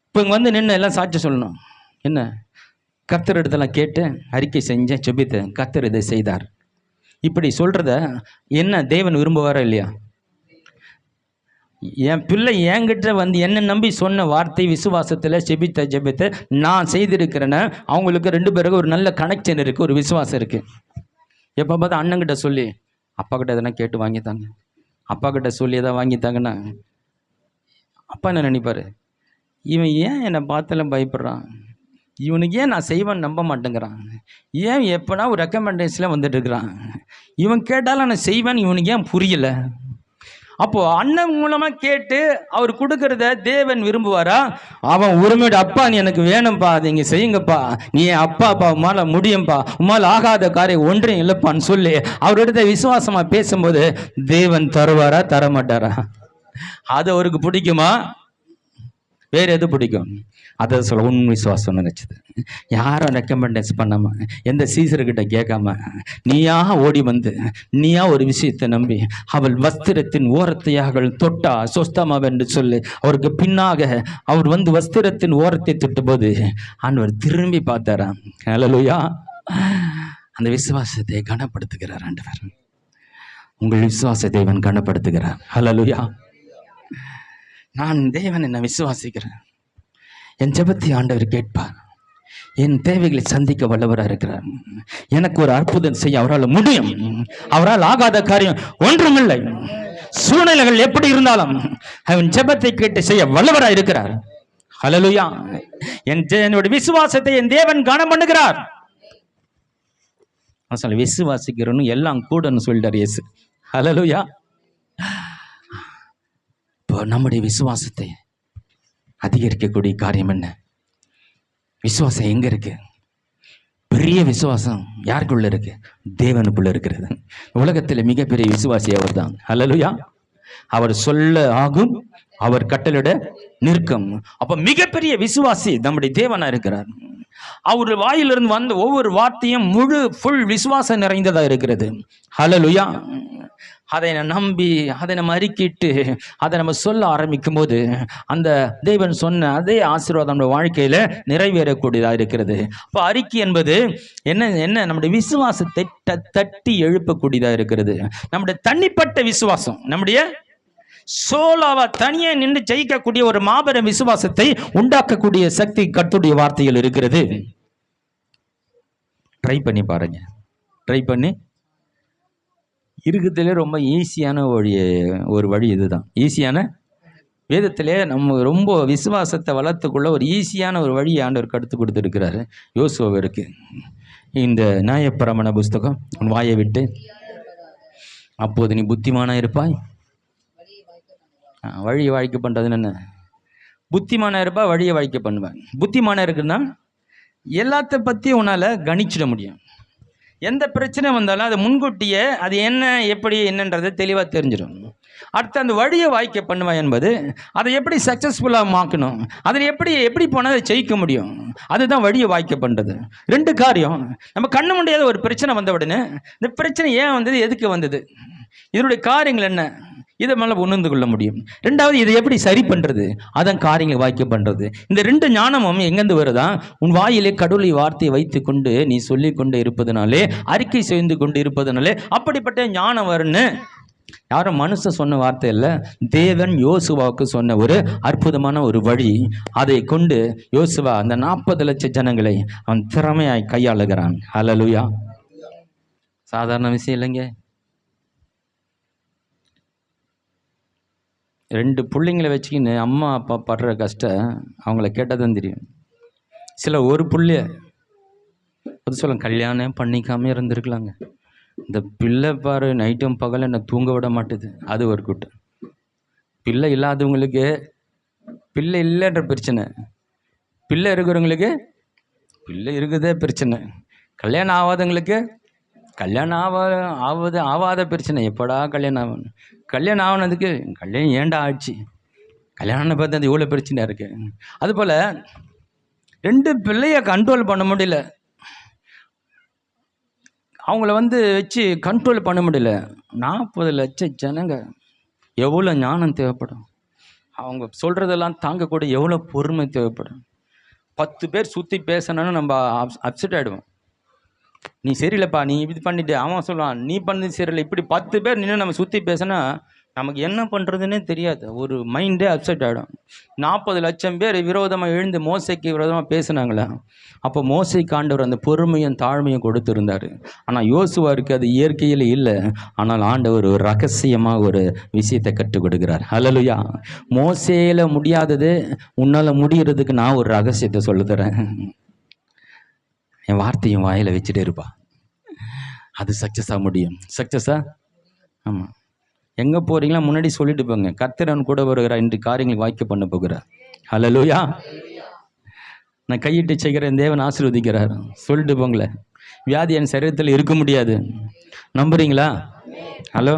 இப்போ இங்கே வந்து நின்று எல்லாம் சாட்சி சொல்லணும். என்ன, கர்த்தர் இடத்தெல்லாம் கேட்டு அறிக்கை செஞ்சேன், ஜெபித்தேன், கர்த்தர் இதை செய்தார். இப்படி சொல்கிறத என்ன தேவன் விரும்புவாரா இல்லையா? என் பிள்ளை என்கிட்ட வந்து என்ன நம்பி சொன்ன வார்த்தை விசுவாசத்தில் ஜெபித்த நான் செய்திருக்கிறேன்னு அவங்களுக்கு 2 பேருக்கு ஒரு நல்ல கனெக்ஷன் இருக்குது, ஒரு விசுவாசம் இருக்குது. எப்போ பார்த்தா அண்ணங்கிட்ட சொல்லி அப்பா கிட்ட எதனா கேட்டு வாங்கித்தாங்க, அப்பா கிட்ட சொல்லி எதாவது வாங்கித்தாங்கன்னா அப்பா என்ன நினைப்பார், இவன் ஏன் என்னை பார்த்தாலும் பயப்படுறான், இவனுக்கு ஏன் நான் செய்வேன்னு நம்ப மாட்டேங்கிறான், ஏன் எப்போனா ஒரு ரெக்கமெண்டேஷனில் வந்துட்டு இருக்கிறான், இவன் கேட்டாலும் நான் செய்வேன்னு இவனுக்கு ஏன் புரியலை? அப்போது அண்ணன் மூலமாக கேட்டு அவர் கொடுக்கறத தேவன் விரும்புவாரா? அவன் உரிமையோட அப்பா நீ எனக்கு வேணும்ப்பா, அது இங்கே செய்யுங்கப்பா, நீ அப்பாப்பா உம்மால் முடியும்ப்பா, உம்மால் ஆகாத காரியம் ஒன்றையும் இல்லைப்பான்னு சொல்லி அவரிடத்த விசுவாசமாக பேசும்போது தேவன் தருவாரா தரமாட்டாரா? அது அவருக்கு பிடிக்குமா? வேறு எது பிடிக்கும்? அதை சொல்ல உன் விசுவாசம் நினைச்சது. யாரும் ரெக்கமெண்டேஷன் பண்ணாம, எந்த சீசர்கிட்ட கேட்காம, நீயா ஓடி வந்து நீயா ஒரு விஷயத்தை நம்பி அவள் வஸ்திரத்தின் ஓரத்தையாக தொட்டா சொஸ்தமாவென்று சொல்லி அவருக்கு பின்னாக அவர் வந்து வஸ்திரத்தின் ஓரத்தை தொட்டபோது ஆண்டவர் திரும்பி பார்த்தாராம். ஹல்லேலூயா. அந்த விசுவாசத்தை கனப்படுத்துகிறார் ஆண்டவர். உங்கள் விசுவாசத்தை தேவன் கனப்படுத்துகிறார். ஹல்லேலூயா. நான் தேவன் என்ன விசுவாசிக்கிறேன், என் ஜெபத்தை ஆண்டவர் கேட்பார், என் தேவைகளை சந்திக்க வல்லவராக இருக்கிறார், எனக்கு ஒரு அற்புதம் செய்ய அவரால் முடியும், அவரால் ஆகாத காரியம் ஒன்றுமில்லை. சூழ்நிலைகள் எப்படி இருந்தாலும் அவன் ஜெபத்தை கேட்டு செய்ய வல்லவராக இருக்கிறார். ஹல்லேலூயா. என்னுடைய விசுவாசத்தை என் தேவன் கனம் பண்ணுகிறார். விசுவாசிக்கிறோன்னு எல்லாம் கூடன்னு சொல்லிட்டார் இயேசு. ஹல்லேலூயா. இப்போ நம்முடைய விசுவாசத்தை அதிகரிக்கக்கூடிய காரியம் என்ன? விசுவாசம் எங்க இருக்கு? பெரிய விசுவாசம் யாருக்குள்ள இருக்கு? தேவனுக்குள்ள இருக்கிறது. உலகத்தில் மிகப்பெரிய விசுவாசி அவர் தான். ஹல்லேலூயா. அவர் சொல்ல ஆகும், அவர் கட்டளையிட நிற்கும். அப்ப மிகப்பெரிய விசுவாசி நம்முடைய தேவனா இருக்கிறார். அவர் வாயிலிருந்து வந்த ஒவ்வொரு வார்த்தையும் ஃபுல் விசுவாசம் நிறைந்ததா இருக்கிறது. ஹல்லேலூயா. அதை நம்பி அதை நம்ம அறிக்கிட்டு அதை நம்ம சொல்ல ஆரம்பிக்கும் போது அந்த தேவன் சொன்ன அதே ஆசீர்வாதம் நம்ம வாழ்க்கையில நிறைவேறக்கூடியதாக இருக்கிறது. அப்போ அறிக்கை என்பது என்ன நம்முடைய விசுவாசத்தை தட்டி எழுப்பக்கூடியதாக இருக்கிறது. நம்முடைய தனிப்பட்ட விசுவாசம், நம்முடைய சோலாவா தனியே நின்று ஜெயிக்கக்கூடிய ஒரு மாபெரும் விசுவாசத்தை உண்டாக்கக்கூடிய சக்தி கர்த்தருடைய வார்த்தையில் இருக்கிறது. ட்ரை பண்ணி பாருங்க. ட்ரை பண்ணி இருக்கிறதுலே ரொம்ப ஈஸியான ஒரு வழி இதுதான். ஈஸியான வேதத்திலே நம்ம ரொம்ப விசுவாசத்தை வளர்த்துக்குள்ள ஒரு ஈஸியான ஒரு வழியை ஆண்டவர் கற்றுக் கொடுத்துருக்கிறாரு யோசுவாவிற்கு. இந்த நியாயப்பிரமாண புஸ்தகம், உன் வாயை விட்டு அப்போது நீ புத்திமானா இருப்பாய். வழியை வாழ்க்கை பண்ணுறதுன்னு என்ன? புத்திமானா இருப்பா, வழியை வாழ்க்கை பண்ணுவேன். புத்திமானா இருக்குன்னா எல்லாத்த பற்றியும் உன்னால் கணிச்சிட முடியும். எந்த பிரச்சனை வந்தாலும் அது முன்கூட்டியே அது என்ன எப்படி என்னன்றதை தெளிவாக தெரிஞ்சிடும். அடுத்து அந்த வழியை வாய்க்க பண்ணுவேன் என்பது அதை எப்படி சக்ஸஸ்ஃபுல்லாக மாற்றணும், அதில் எப்படி போனால் அதை ஜெயிக்க முடியும், அதுதான் வழியை வாய்க்க பண்ணுறது. 2 காரியம். நம்ம கண்ணு முடியாத ஒரு பிரச்சனை வந்த உடனே இந்த பிரச்சனை ஏன் வந்தது, எதுக்கு வந்தது, இதனுடைய காரியங்கள் என்ன, இதை மேலே உணர்ந்து கொள்ள முடியும். 2வது இதை எப்படி சரி பண்ணுறது, அதான் காரியங்களை வாய்க்க பண்ணுறது. இந்த 2 ஞானமும் எங்கேருந்து வருதா? உன் வாயிலே கடவுளை வார்த்தையை வைத்து கொண்டு நீ சொல்லி கொண்டு இருப்பதனாலே, அறிக்கை செய்து கொண்டு இருப்பதனாலே அப்படிப்பட்ட ஞானம் வரும்னு யாரும் மனுஷன் சொன்ன வார்த்தை இல்லை, தேவன் யோசுவாவுக்கு சொன்ன ஒரு அற்புதமான ஒரு வழி. அதை கொண்டு யோசுவா அந்த 40 லட்சம் ஜனங்களை அவன் திறமையாய் கையாளுகிறான். ஹல்லேலூயா. சாதாரண விஷயம் இல்லைங்க. 2 பிள்ளைங்களை வச்சுக்கின்னு அம்மா அப்பா படுற கஷ்டம் அவங்கள கேட்டதான் தெரியும். சில ஒரு பிள்ளைய அது சொல்ல கல்யாணம் பண்ணிக்காம இருந்திருக்கலாங்க. இந்த பிள்ளை பாரு நைட்டும் பகல் என்னை தூங்க விட மாட்டுது, அது ஒரு கூட்டம். பிள்ளை இல்லாதவங்களுக்கு பிள்ளை இல்லைன்ற பிரச்சனை, பிள்ளை இருக்கிறவங்களுக்கு பிள்ளை இருக்குதே பிரச்சனை, கல்யாணம் ஆகாதவங்களுக்கு கல்யாணம் ஆகாத பிரச்சனை. எப்படா கல்யாணம் ஆகணும், கல்யாணம் ஆகினதுக்கு கல்யாணம் ஏண்டா ஆச்சு, கல்யாணம் பார்த்து அது இவ்வளோ பிரச்சனையாக இருக்குது. அதுபோல் 2 பிள்ளைய கண்ட்ரோல் பண்ண முடியல, அவங்கள வச்சு கண்ட்ரோல் பண்ண முடியல. 40 லட்சம் ஜனங்க, எவ்வளோ ஞானம் தேவைப்படும், அவங்க சொல்கிறதெல்லாம் தாங்கக்கூடிய எவ்வளோ பொறுமை தேவைப்படும். 10 பேர் சுற்றி பேசணும்னு நம்ம அப்செட் ஆகிடுவோம். நீ சரியில்லைப்பா, நீ இப்படி பண்ணிட்டு, அவன் சொல்லுவான் நீ பண்ணது சரியில்லை. இப்படி 10 பேர் நின்று நம்ம சுற்றி பேசினா நமக்கு என்ன பண்ணுறதுன்னே தெரியாது, ஒரு மைண்டே அப்செட் ஆகிடும். 40 லட்சம் பேர் விரோதமாக எழுந்து மோசைக்கு விரோதமாக பேசினாங்களே, அப்போ மோசைக்கு ஆண்டவர் அந்த பொறுமையும் தாழ்மையும் கொடுத்துருந்தார். ஆனால் யோசுவாருக்கு அது இயற்கையில் இல்லை. ஆனால் ஆண்டவர் ஒரு ரகசியமாக ஒரு விஷயத்தை கற்றுக் கொடுக்குறார். ஹல்லேலூயா. மோசையில் முடியாதது உன்னால் முடிகிறதுக்கு நான் ஒரு ரகசியத்தை சொல்லுதரேன். என் வார்த்தையும் வாயில் வச்சுட்டே இருப்பா, அது சக்ஸஸாக முடியும். சக்ஸஸா? ஆமாம். எங்கே போகிறீங்களா முன்னாடி சொல்லிட்டு போங்க, கர்த்தரன் கூட வருகிறார், இன்று காரியங்களுக்கு வாய்க்க பண்ண போகிறார். ஹல்லேலூயா. நான் கையிட்டு செய்கிறேன், தேவன் ஆசீர்வதிக்கிறார். சொல்லிட்டு போங்களேன். வியாதி என் சரீரத்தில் இருக்க முடியாது. நம்புறீங்களா? ஹலோ.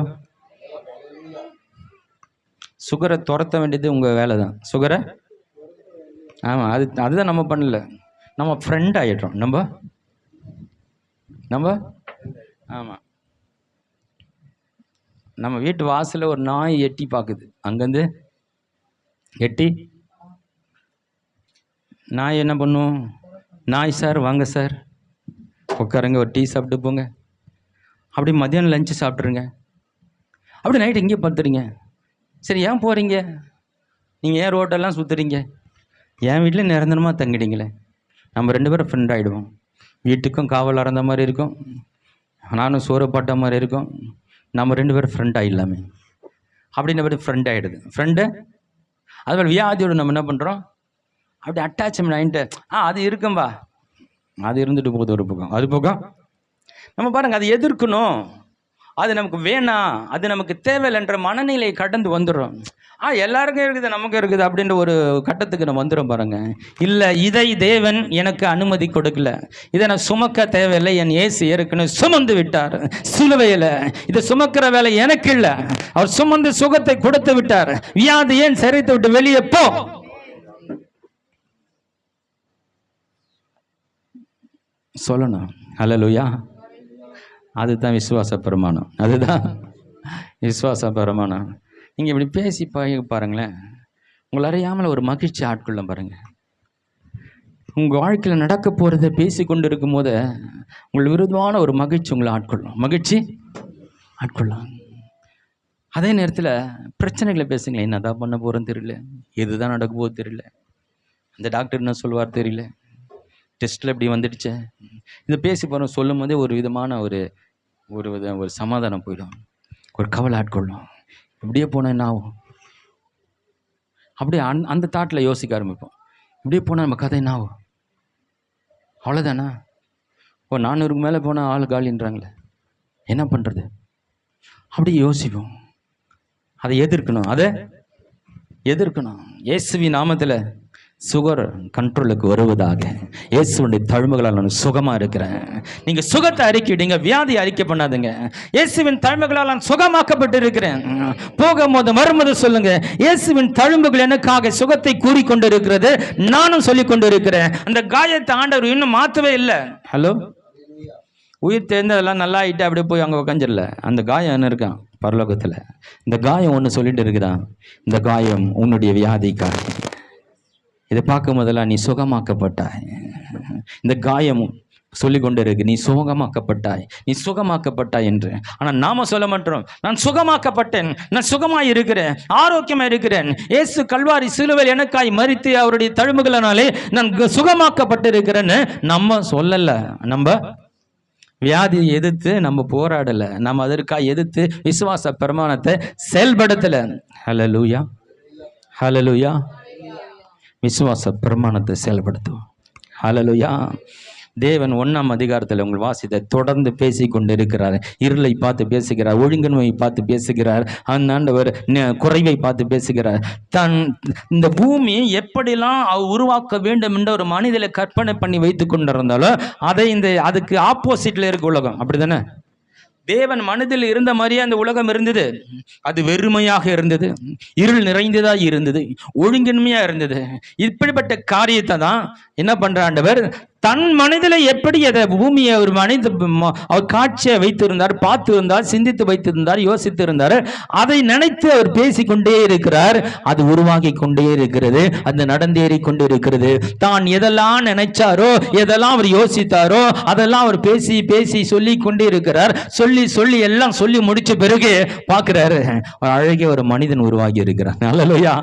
சுகரை துரத்த வேண்டியது உங்கள் வேலை தான். சுகரை ஆமாம், அதுதான் நம்ம பண்ணல. நம்ம ஃப்ரெண்ட் ஆகிடுறோம். நம்ம ஆமாம். நம்ம வீட்டு வாசலில் ஒரு நாய் எட்டி பார்க்குது, அங்கேருந்து எட்டி நாய் என்ன பண்ணும், நாய் சார் வாங்க சார் உட்காருங்க, ஒரு டீ சாப்பிட்டு போங்க, அப்படி மதியானம் லஞ்சு சாப்பிட்ருங்க, அப்படி நைட்டு இங்கே பார்த்துறீங்க. சரி ஏன் போகிறீங்க, நீங்கள் ஏன் ரோட்டெல்லாம் சுற்றுறீங்க, என் வீட்டில் நிரந்தரமாக தங்கிட்டீங்களே. நம்ம 2 பேரும் ஃப்ரெண்ட் ஆகிடுவோம். வீட்டுக்கும் காவல் அறந்த மாதிரி இருக்கும், நானும் சோறுப்பட்ட மாதிரி இருக்கும். நம்ம 2 பேரும் ஃப்ரெண்ட் ஆகிடலாமே அப்படின்னு பேர் ஃப்ரெண்ட் ஆகிடுது. ஃப்ரெண்டு அதுபோல் வியாதியோடு நம்ம என்ன பண்ணுறோம், அப்படி அட்டாச்மெண்ட் ஆகிட்டு அது இருக்கும்பா, அது இருந்துட்டு போகுது ஒரு பக்கம். அது பக்கம் நம்ம பாருங்கள், அது எதிர்க்கணும், அது நமக்கு வேணாம், அது நமக்கு தேவையில்லைன்ற மனநிலை கடந்து வந்துடும். எல்லாருக்கும் இருக்குது நமக்கு இருக்குது அப்படின்ற ஒரு கட்டத்துக்கு நம்ம வந்துடும் பாருங்க. இல்லை, இதை தேவன் எனக்கு அனுமதி கொடுக்கல, இதை நான் சுமக்க தேவையில்லை, என் இயேசு ஏற்கனவே சுமந்து விட்டார் சிலுவையில், இதை சுமக்கிற வேலை எனக்கு இல்லை, அவர் சுமந்து சுகத்தை கொடுத்து விட்டார், வியாதி ஏன் சரீரத்தை விட்டு வெளியே போ. சொல்லணும். ஹல்லேலூயா. அதுதான் விசுவாச பிரமாணம், அதுதான் விசுவாச பிரமாணம். நீங்கள் இப்படி பேசி பாருங்களேன், உங்களை அறியாமல் ஒரு மகிழ்ச்சி ஆட்கொள்ள பாருங்கள். உங்கள் வாழ்க்கையில் நடக்க போகிறத பேசி கொண்டு இருக்கும் போது உங்கள் விருதமான ஒரு மகிழ்ச்சி உங்களை ஆட்கொள்ளும், மகிழ்ச்சி ஆட்கொள்ளும். அதே நேரத்தில் பிரச்சனைகளை பேசுங்களேன், என்னதான் பண்ண போகிறேன்னு தெரியல, எதுதான் நடக்க போகுது தெரியல, அந்த டாக்டர் என்ன சொல்வார் தெரியல, டெஸ்ட்டில் இப்படி வந்துடுச்சு, இதை பேசி போகிறோம். சொல்லும் போதே ஒரு விதமான ஒரு சமாதானம் போயிடும், ஒரு கவலை ஆட்கொள்ளும். இப்படியே போனால் என்ன ஆகும், அப்படியே அந்த தாட்டில் யோசிக்க ஆரம்பிப்போம். இப்படியே போனால் நம்ம கதை என்ன ஆகும், அவ்வளோதானா, 400க்கு மேலே போனால் ஆள் காலின்றாங்களே, என்ன பண்ணுறது, அப்படி யோசிப்போம். அதை எதிர்க்கணும். இயேசுவின் நாமத்தில் சுகர் கண்ட்ரோலுக்கு வருவதாக. இயேசுடைய தழும்புகளால் நான் சுகமாக இருக்கிறேன். நீங்கள் சுகத்தை அறிக்கையிடுங்க, வியாதி அறிக்கை பண்ணாதுங்க. இயேசுவின் தழும்புகளால் நான் சுகமாக்கப்பட்டு இருக்கிறேன். போகும்போது வரும்போது சொல்லுங்க, இயேசுவின் தழும்புகள் எனக்காக சுகத்தை கூறிக்கொண்டு இருக்கிறது, நானும் சொல்லிக் கொண்டு இருக்கிறேன். அந்த காயத்தை ஆண்டவர் இன்னும் மாற்றவே இல்லை. ஹலோ. உயிர் தெரிந்ததெல்லாம் நல்லா ஆகிட்டு அப்படியே போய் அங்கே உட்காந்துடல. அந்த காயம் என்ன இருக்கான் பரலோகத்தில், இந்த காயம் ஒன்று சொல்லிட்டு இருக்குதான், இந்த காயம் உன்னுடைய வியாதிக்காக. இதை பார்க்கும் போதெல்லாம் நீ சுகமாக்கப்பட்டாய். இந்த காயம் சொல்லிக் கொண்டு இருக்கு, நீ சுகமாக்கப்பட்டாய், நீ சுகமாக்கப்பட்டாய் என்று. ஆனால் நாம சொல்ல மாட்டோம், நான் சுகமாக்கப்பட்டேன், நான் சுகமாய் இருக்கிறேன், ஆரோக்கியமா இருக்கிறேன், இயேசு கல்வாரி சிலுவையில் எனக்காய் மரித்து அவருடைய தழும்புகளினாலே நான் சுகமாக்கப்பட்டிருக்கிறேன்னு நம்ம சொல்லல. நம்ம வியாதியை எதிர்த்து நம்ம போராடல, நம்ம அதற்காக எதிர்த்து விசுவாச பிரமாணத்தை செயல்படுத்தல. ஹல்லேலூயா, ஹல்லேலூயா. விசுவாச பிரமாணத்தை செயல்படுத்துவோம். ஹல்லேலூயா. தேவன் 1ஆம் அதிகாரத்தில் உங்கள் வாசித்த தொடர்ந்து பேசி கொண்டு இருக்கிறார். இருளை பார்த்து பேசுகிறார், ஒழுங்கின்மையை பார்த்து பேசுகிறார், அந்த ஆண்டவர் குறைவை பார்த்து பேசுகிறார். இந்த பூமி எப்படிலாம் உருவாக்க வேண்டும் என்ற ஒரு மனிதனை கற்பனை பண்ணி வைத்து கொண்டிருந்தாலும் அதுக்கு ஆப்போசிட்ல இருக்க உலகம். அப்படிதானே? தேவன் மனதில் இருந்த மாதிரியே அந்த உலகம் இருந்தது. அது வெறுமையாக இருந்தது, இருள் நிறைந்ததா இருந்தது, ஒழுங்கின்மையா இருந்தது. இப்படிப்பட்ட காரியத்தை தான் என்ன பண்ற ஆண்டவர் தன் மனதில் எப்படி அதை பூமியை ஒரு மனித அவர் காட்சியை வைத்திருந்தார், பார்த்து இருந்தார், சிந்தித்து வைத்திருந்தார், யோசித்து இருந்தார். அதை நினைத்து அவர் பேசிக்கொண்டே இருக்கிறார். அது உருவாகி கொண்டே இருக்கிறது, அது நடந்தேறி கொண்டே இருக்கிறது. தான் எதெல்லாம் நினைச்சாரோ, எதெல்லாம் அவர் யோசித்தாரோ, அதெல்லாம் அவர் பேசி பேசி சொல்லி கொண்டே இருக்கிறார். சொல்லி சொல்லி எல்லாம் சொல்லி முடிச்ச பிறகு பார்க்கிறாரு, ஒரு அழகிய ஒரு மனிதன் உருவாகி இருக்கிறார். அல்லேலூயா.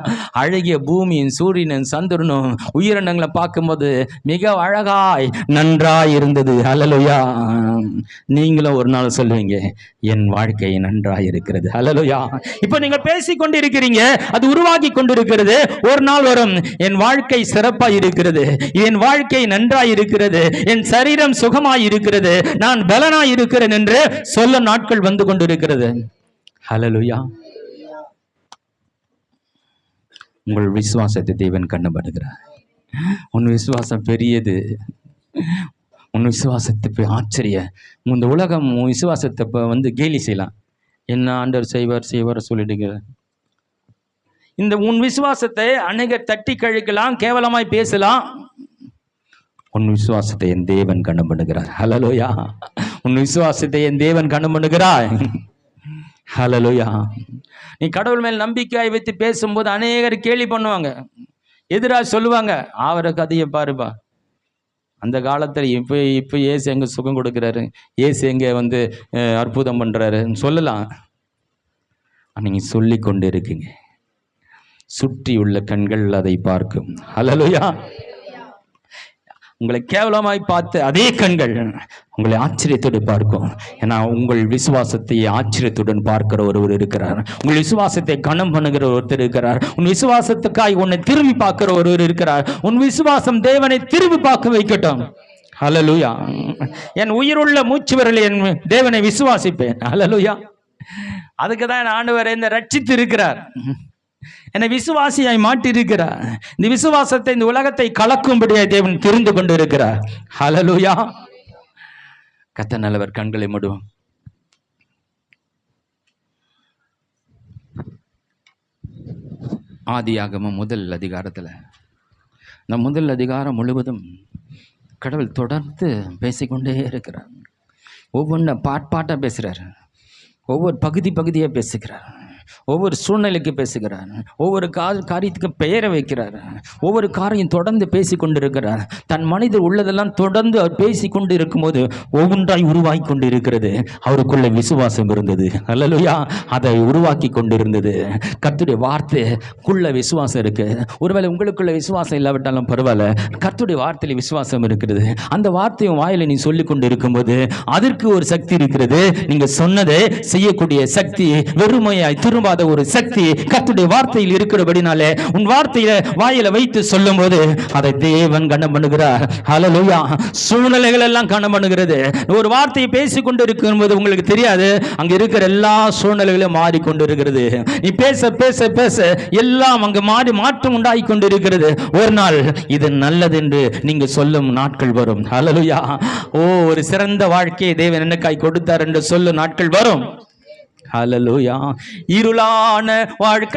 அழகிய பூமியின் சூரியனும் சந்திரனும் உயிரினங்களை பார்க்கும்போது மிக அழகா நன்றாய் இருந்தது. ஹல்லேலூயா. நீங்களும் ஒரு நாள் சொல்லுவீங்க, என் வாழ்க்கை நன்றாய் இருக்கிறது. ஹல்லேலூயா. இப்ப நீங்க பேசிக் கொண்டிருக்கிறீங்க, அது உருவாகி கொண்டிருக்கிறது. ஒரு நாள் வரும், என் வாழ்க்கை சிறப்பாய் இருக்கிறது, என் வாழ்க்கை நன்றாய் இருக்கிறது, என் சரீரம் சுகமாய் இருக்கிறது, நான் பலனாய் இருக்கிறேன் என்று சொல்ல நாட்கள் வந்து கொண்டிருக்கிறது. ஹல்லேலூயா. உங்கள் விசுவாசத்தை தேவன் கண்டுபடுகிறார். உன் விசுவாசம் பெரியது, உன் விசுவாசத்தை ஆச்சரிய. இந்த உலகம் உன் விசுவாசத்தை கேலி செய்யலாம், என்ன ஆண்டவர் செய்வார் சொல்லிடுங்க. இந்த உன் விசுவாசத்தை அநேகர் தட்டி கழிக்கலாம், கேவலமாய் பேசலாம். உன் விசுவாசத்தை என் தேவன் கண்டுபடுகிறார். ஹல்லேலூயா. உன் விசுவாசத்தை என் தேவன் கண்டுபடுகிறார். ஹல்லேலூயா. நீ கடவுள் மேல் நம்பிக்கையை வைத்து பேசும்போது அநேகர் கேலி பண்ணுவாங்க, எதிராக சொல்லுவாங்க, அவரை கதையை பாருப்பா, அந்த காலத்தில் இப்போ ஏசு எங்கே சுகம் கொடுக்குறாரு, ஏசு எங்கே அற்புதம் பண்ணுறாரு சொல்லலாம். நீங்கள் சொல்லி கொண்டு இருக்கீங்க, சுற்றி உள்ள கண்கள் அதை பார்க்கும். ஹல்லேலூயா. உங்களை கேவலமாய் பார்த்து அதே கண்கள் உங்களை ஆச்சரியத்தோடு பார்க்கும். ஏன்னா உங்கள் விசுவாசத்தை ஆச்சரியத்துடன் பார்க்கிற ஒருவர் இருக்கிறார். உங்கள் விசுவாசத்தை கனம் பண்ணுகிற ஒருத்தர் இருக்கிறார். உன் விசுவாசத்துக்காய் உன்னை திரும்பி பார்க்கிற ஒருவர் இருக்கிறார். உன் விசுவாசம் தேவனை திரும்பி பார்க்க வைக்கட்டும். ஹல்லேலூயா. என் உயிருள்ள மூச்சு வரல என் தேவனை விசுவாசிப்பேன். ஹல்லேலூயா. அதுக்கு தான் ஆண்டவர் என்னை ரட்சித்து இருக்கிறார், என்னை விசுவாசியாய் மாட்டி இருக்கிறார். இந்த விசுவாசத்தை இந்த உலகத்தை கலக்கும்படியாய் தேவன் தெரிந்து கொண்டு இருக்கிறார். ஹல்லேலூயா. கர்த்தர் நல்லவர். கண்களை மூடுவோம். ஆதியாகமம் முதல் அதிகாரத்தில், இந்த முதல் அதிகாரம் முழுவதும் கடவுள் தொடர்ந்து பேசிக்கொண்டே இருக்கிறார். ஒவ்வொன்று பாட்டாக பேசுகிறார், ஒவ்வொரு பகுதியாக பேசுகிறார், ஒவ்வொரு சூழ்நிலைக்கு பேசுகிறார், ஒவ்வொரு காரியத்துக்கு பெயரை வைக்கிறார், ஒவ்வொரு காரியம் தொடர்ந்து பேசி கொண்டிருக்கிறார். தன் மனிதர் உள்ளதெல்லாம் தொடர்ந்து அவர் பேசி கொண்டு இருக்கும்போது ஒவ்வொன்றாய் உருவாக்கி கொண்டு இருக்கிறது. அவருக்குள்ள விசுவாசம் இருந்தது. ஹல்லேலூயா. அதை உருவாக்கி கொண்டிருந்தது. கர்த்தருடைய வார்த்தைக்குள்ள விசுவாசம் இருக்கு. ஒருவேளை உங்களுக்குள்ள விசுவாசம் இல்லாவிட்டாலும் பரவாயில்ல, கர்த்தருடைய வார்த்தையில விசுவாசம் இருக்கிறது. அந்த வார்த்தையும் வாயில நீ சொல்லி கொண்டு இருக்கும்போது அதற்கு ஒரு சக்தி இருக்கிறது. நீங்க சொன்னதை செய்யக்கூடிய சக்தி, வெறுமையாய் திரும்பாத ஒரு சக்தி கர்த்தருடைய வார்த்தையில் இருக்கிறபடினாலே உன் வார்த்தையை வாயில வைத்து சொல்லும் போது அதை தேவன் கனம் பண்ணுகிறார். ஹல்லேலூயா. சூழ்நிலைகள் எல்லாம் கனம் பண்ணுகிறது. ஒரு வார்த்தையை பேசிக் கொண்டு இருக்கும்போது உங்களுக்கு தெரியாது, அங்க இருக்கிற எல்லா சூழ்நிலைகளும் மாறிக்கொண்டு இருக்கிறது. நீ பேச பேச பேச எல்லாம் அங்கு மாற்றம் உண்டாகி கொண்டு இருக்கிறது. ஒரு நாள் இது நல்லது என்று நீங்க சொல்லும் நாட்கள் வரும். ஹல்லேலூயா. ஒரு சிறந்த வாழ்க்கையை தேவன் எனக்காய் கொடுத்தார் என்று சொல்லும் நாட்கள் வரும். ஹல்லேலூயா. இருளான வாழ்க்கை